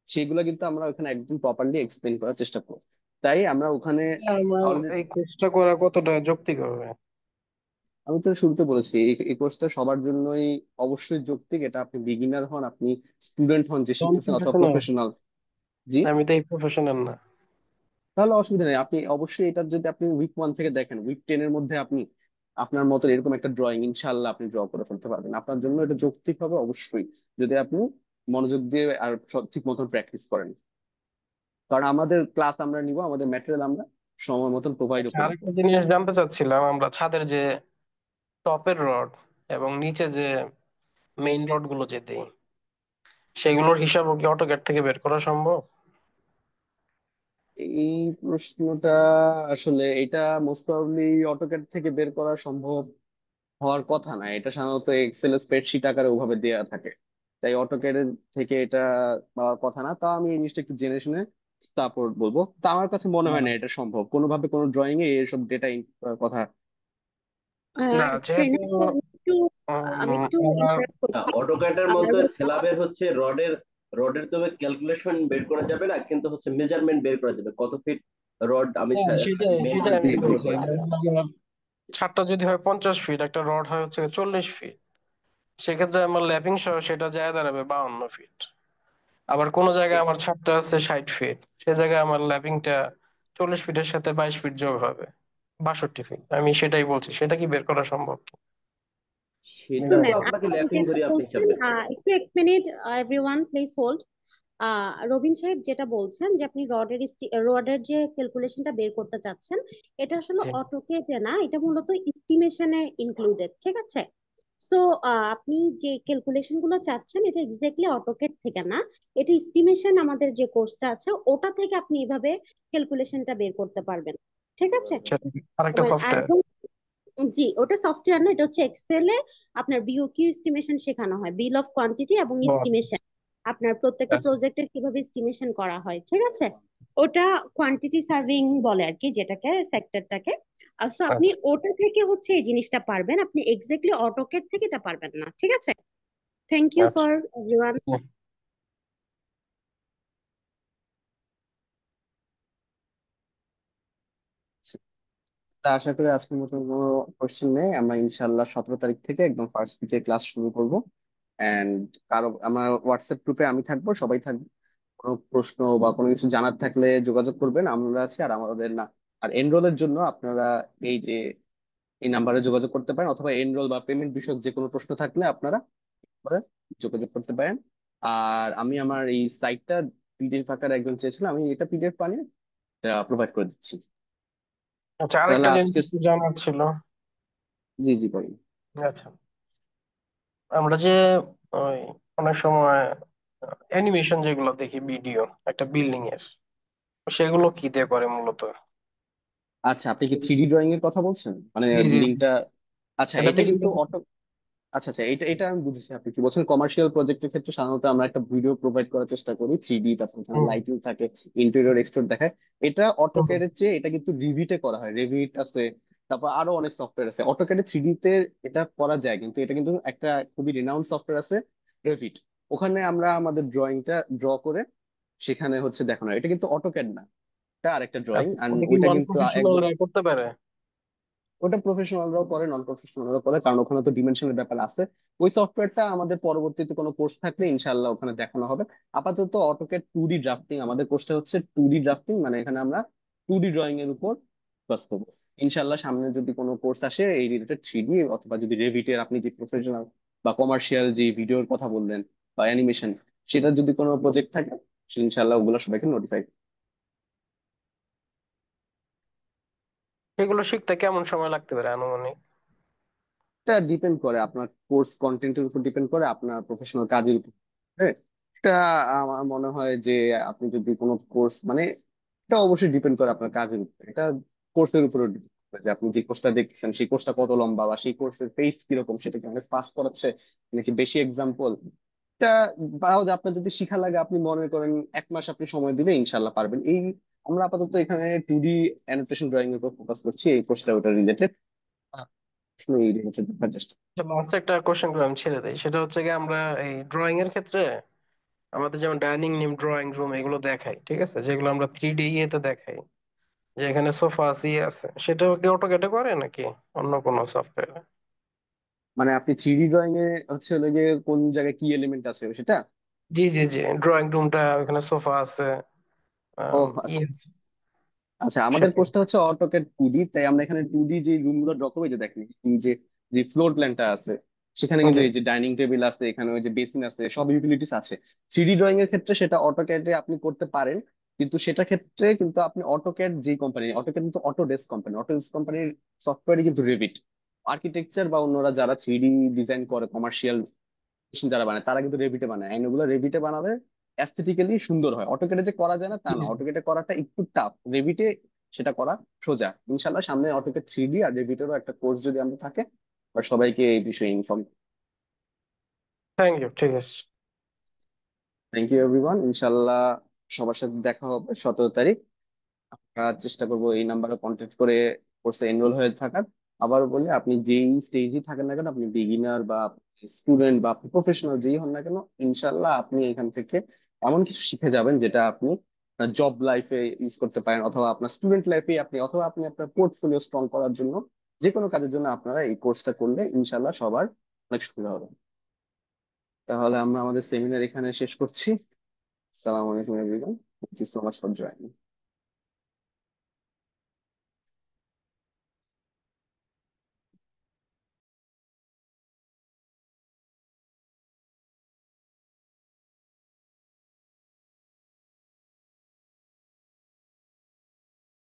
সেগুলো কিন্তু আমরা ওখানে একদম প্রপারলি এক্সপ্লেন করার চেষ্টা করবো। তাই আমরা ওখানে আমার অলরেডি, এই কোর্সটা করা কতটা যৌক্তিক হবে? আমি তো শুরুতে বলেছি এই কোর্সটা সবার জন্যই অবশ্যই যৌক্তিক। এটা আপনি বিগিনার হন, আপনি স্টুডেন্ট হন যে নন শিখতেছেন, অথবা প্রফেশনাল? প্রফেশনাল। জি। আমি তো এই প্রফেশনাল না। তাহলে অসুবিধা নেই, আপনি অবশ্যই এটা যদি আপনি উইক 1 থেকে দেখেন, উইক 10 এর মধ্যে আপনি আপনার মতো এরকম একটা ড্রয়িং ইনশাল্লাহ আপনি ড্র করে ফেলতে পারবেন। আপনার জন্য এটা যৌক্তিক হবে অবশ্যই, যদি আপনি মনোযোগ দিয়ে আর ঠিক মতন প্র্যাকটিস করেন। কারণ আমাদের ক্লাস আমরা নিব, আমাদের ম্যাটেরিয়াল আমরা সময় মতন প্রোভাইডও আচ্ছা, করবো। আরেকটা জিনিস জানতে চাচ্ছিলাম, আমরা ছাদের যে টপের রড এবং নিচে যে মেইন রড গুলো যে দেই, সেগুলোর হিসাবও কি অটোক্যাড থেকে বের করা সম্ভব? এই প্রশ্নটা আসলে, এটা মোস্ট প্রবাবলি অটোক্যাড থেকে বের করা সম্ভব হওয়ার কথা না। এটা সাধারণত এক্সেল স্প্রেডশিট আকারে ওভাবে দেওয়া থাকে, তাই অটোক্যাড থেকে এটা পাওয়ার কথা না। তাও আমি এই জিনিসটা একটু জেনে শুনে তারপর বলবো। তো আমার কাছে মনে হয় না এটা সম্ভব কোনোভাবে, কোনো ড্রয়িং এ এসব ডেটা কথা। না, যেহেতু ট্রেনের একটু আমি একটু আমার interrupt করছি। অটোক্যাডের আর মধ্যে স্ল্যাবের হচ্ছে রডের রডের তবে ক্যালকুলেশন বের করা যাবে না, কিন্তু হচ্ছে মেজারমেন্ট বের করা যাবে কত ফিট রড আমি হ্যাঁ, সেটাই সেটাই আমি জি জি। বের বলছি। করা যাবে। যেমন আমার ছাদটা যদি হয় 50 ফিট, একটা রড হয় হচ্ছে 40 ফিট, সেক্ষেত্রে আমার ল্যাপিং সহ সেটা যায় দাঁড়াবে 52 ফিট। আবার কোন জায়গায় আমার ছাদটা আছে 60 ফিট, সে জায়গায় আমার ল্যাপিংটা 40 ফিটের সাথে 22 ফিট যোগ হবে 62 ফিট। আমি সেটাই বলছি, সেটা কি বের করা সম্ভব কি সেটা তো শুনেন, মেজারমেন্ট? আপনাকে আপনি ল্যাপিং যেটা ধরে আপনি হিসাব বলছেন, বের করতে হবে। একটু এক minute, everyone please hold. Robin সাহেব যেটা বলছেন যে আপনি রডের যে ক্যালকুলেশনটা বের করতে চাচ্ছেন, এটা আসলে জি। অটোকেটে না, এটা মূলত এস্টিমেশনে ইনক্লুডেড, ঠিক আছে? সো আপনি যে ক্যালকুলেশন গুলো চাচ্ছেন এটা এক্স্যাক্টলি অটোকেট থেকে না, এটা এস্টিমেশন আমাদের যে কোর্সটা আছে ওটা থেকে আপনি এভাবে ক্যালকুলেশনটা বের করতে পারবেন, ঠিক আছে? সেটা আরেকটা মানে সফটওয়্যার। একদম, জি ওটা সফটওয়্যার না, এটা হচ্ছে এক্সেলে আপনার বিওকিউ এস্টিমেশন শেখানো হয়, বিল অফ কোয়ান্টিটি এবং ও আচ্ছা এস্টিমেশন, আপনার প্রত্যেকটা আচ্ছা প্রজেক্টের কিভাবে এস্টিমেশন করা হয়, ঠিক আছে? ওটা কোয়ান্টিটি সার্ভিং বলে আর কি, যেটাকে সেক্টরটাকে। সো আপনি আচ্ছা ওটা থেকে হচ্ছে এই জিনিসটা পারবেন, আপনি এক্স্যাক্টলি অটোকেট থেকে এটা পারবেন না, ঠিক আছে? থ্যাংক ইউ আচ্ছা। For everyone. তা আশা করি আজকের মতো কোনো কোশ্চেন নেই। আমরা ইনশাল্লাহ 17 তারিখ থেকে একদম ফার্স্ট উইকে ক্লাস শুরু করব। এন্ড কারো আমার হোয়াটসঅ্যাপ গ্রুপে আমি থাকবো, সবাই থাকবে। কোনো প্রশ্ন বা কোনো কিছু জানার থাকলে যোগাযোগ করবেন, আমরা আছি। আর আমাদের না, আর এনরোলের জন্য আপনারা এই যে এই নাম্বারে যোগাযোগ করতে পারেন, অথবা এনরোল বা পেমেন্ট বিষয়ক যে কোনো প্রশ্ন থাকলে আপনারা করে যোগাযোগ করতে পারেন। আর আমি আমার এই সাইটটা পিডিএফ আকারে একজন চেয়েছিল, আমি এটা পিডিএফ বানিয়ে প্রোভাইড করে দিচ্ছি। আচ্ছা, তাহলে আরেকটা জিনিস আজকে, একটু জানার ছিল। জি জি বলুন। আচ্ছা, আমরা যে ওই অনেক সময় অ্যানিমেশন যেগুলো দেখি ভিডিও একটা বিল্ডিং এর, সেগুলো কি দিয়ে করে মূলত? আচ্ছা, আপনি কি 3D ড্রয়িং এর কথা বলছেন, মানে জি জি জি। বিল্ডিংটা? আচ্ছা, এটা এটা বিভিন্ন। কিন্তু অটো, আচ্ছা আচ্ছা, এটা এটা আমি বুঝেছি আপনি কি বলছেন। কমার্শিয়াল প্রজেক্টের ক্ষেত্রে সাধারণত আমরা একটা ভিডিও প্রোভাইড করার চেষ্টা করি 3D, তারপর ওখানে হুম লাইটিং থাকে, ইন্টেরিয়র এক্সট্রোর দেখায়। এটা হুম হুম। অটোক্যাডের চেয়ে এটা কিন্তু রিভিটে করা হয়, রেভিট আছে, তারপর আরো অনেক সফটওয়্যার আছে। অটোক্যাডে 3D তে এটা করা যায়, কিন্তু এটা কিন্তু একটা খুবই রিনাউন্ড সফটওয়্যার আছে, রেভিট। ওখানে আমরা আমাদের ড্রয়িংটা ড্র করে সেখানে হচ্ছে দেখানো হয়। এটা কিন্তু অটোক্যাড না, এটা আরেকটা ড্রয়িং। আচ্ছা, এন্ড ওটা কি ওইটা নন কিন্তু একদম, প্রফেশনালরা করতে পারে? ওটা প্রফেশনালরাও করে, নন প্রফেশনালরাও করে, কারণ ওখানে তো ডিমেনশনের ব্যাপার আছে। ওই সফটওয়্যারটা আমাদের পরবর্তীতে কোনো কোর্স থাকলে ইনশাল্লাহ ওখানে দেখানো হবে। আপাতত অটোক্যাড 2D ড্রাফটিং, আমাদের কোর্সটা হচ্ছে 2D ড্রাফটিং, মানে এখানে আমরা 2D ড্রয়িং এর উপর ফোকাস করবো। ইনশাল্লাহ সামনে যদি কোনো কোর্স আসে এই রিলেটেড 3D, অথবা যদি রেভিটের আপনি যে প্রফেশনাল বা কমার্শিয়াল যে ভিডিওর কথা বললেন বা অ্যানিমেশন, সেটা যদি কোনো প্রজেক্ট থাকে, ইনশাল্লাহ ওগুলো সবাইকে নোটিফাই। এগুলো শিখতে কেমন সময় লাগতে পারে আনুমানিক? এটা ডিপেন্ড করে আপনার কোর্স কন্টেন্টের উপর, ডিপেন্ড করে আপনার প্রফেশনাল কাজের উপর। হ্যাঁ, এটা আমার মনে হয় যে আপনি যদি কোনো কোর্স মানে, এটা অবশ্যই ডিপেন্ড করে আপনার কাজের উপর। এটা কোর্সের উপরে ডিপেন্ড করে যে আপনি যে কোর্সটা দেখছেন সেই কোর্সটা কত লম্বা, বা সেই কোর্সের পেস কিরকম, সেটা কি অনেক ফাস্ট করাচ্ছে নাকি বেশি এক্সাম্পল। এটা বা যে আপনার যদি শিখা লাগে, আপনি মনে করেন 1 মাস আপনি সময় দিলে ইনশাল্লাহ পারবেন। এই আমরা আপাতত এখানে 2D অ্যানোটেশন ড্রয়িং এর উপর ফোকাস করছি, এই কোর্সটা ওটা রিলেটেড, এই রিলেটেড ব্যাপার just। লাস্ট একটা কোশ্চেন করে আমি ছেড়ে দিই, সেটা হচ্ছে কি, আমরা এই ড্রয়িং এর ক্ষেত্রে আমাদের যেমন ডাইনিং রুম, ড্রয়িং রুম এগুলো দেখাই, ঠিক আছে, যেগুলো আমরা 3D ইয়েতে দেখাই, যে এখানে সোফা আছে ইয়ে আছে, সেটা কি অটোক্যাডে করে নাকি অন্য কোনো সফটওয়্যারে? মানে আপনি 3D ড্রয়িং এ হচ্ছে হলো গিয়ে কোন জায়গায় কি এলিমেন্ট আছে সেটা? জি জি জি, ড্রয়িং রুমটা ওখানে সোফা আছে, ও ইয়ে আচ্ছা। আছে, আচ্ছা, আমাদের সেটাই। কোর্সটা হচ্ছে অটোক্যাড 2D, তাই আমরা এখানে 2D যে রুম গুলো ড্র করবো, এই যে দেখেন এই যে যে ফ্লোর প্ল্যানটা আছে, সেখানে কিন্তু জি। এই যে ডাইনিং টেবিল আছে, এখানে ওই যে বেসিন আছে, সব ইউটিলিটিস আছে। 3D ড্রয়িং এর ক্ষেত্রে সেটা অটোক্যাডে আপনি করতে পারেন, কিন্তু সেটা ক্ষেত্রে কিন্তু আপনি অটোক্যাড যে কোম্পানি, অটোক্যাড কিন্তু অটোডেস্ক কোম্পানি, অটোডেস্ক কোম্পানির সফটওয়্যারই কিন্তু রেভিট। আর্কিটেকচার বা অন্যরা যারা 3D ডিজাইন করে, কমার্শিয়াল মেশিন যারা বানায়, তারা কিন্তু রেভিটে বানায়, এন্ড ওগুলো রেভিটে বানালে অ্যাস্থেটিক্যালি সুন্দর হয়। অটোকেটে যে করা যায় না তা জি, না, জি। অটোকেটে করাটা একটু টাফ, রেভিটে সেটা করা সোজা। ইনশাল্লাহ সামনে অটোকেট 3D আর রেভিটেরও একটা কোর্স যদি আমরা থাকে, বা সবাইকে এই বিষয়ে ইনফর্ম। থ্যাংক ইউ, ঠিক আছে। থ্যাংক ইউ এভরিওয়ান, ইনশাল্লাহ সবার সাথে দেখা হবে 17 তারিখ। আমরা চেষ্টা করবো এই নাম্বারে কন্ট্যাক্ট করে কোর্সে এনরোল হয়ে থাকার। আবার বলি, আপনি যেই স্টেজে থাকেন না কেন, আপনি বিগিনার বা স্টুডেন্ট বা আপনি প্রফেশনাল যেই হন না কেন, ইনশাল্লাহ আপনি এখান থেকে এমন কিছু শিখে যাবেন যেটা আপনি জব লাইফে ইউজ করতে পারেন, অথবা আপনার স্টুডেন্ট লাইফে আপনি, অথবা আপনি আপনার পোর্টফোলিও স্ট্রং করার জন্য, যে কোনো কাজের জন্য আপনারা এই কোর্সটা করলে ইনশাল্লাহ সবার অনেক সুবিধা হবে। তাহলে আমরা আমাদের সেমিনার এখানে শেষ করছি। আসসালামু আলাইকুম everyone, thank you so much for joining.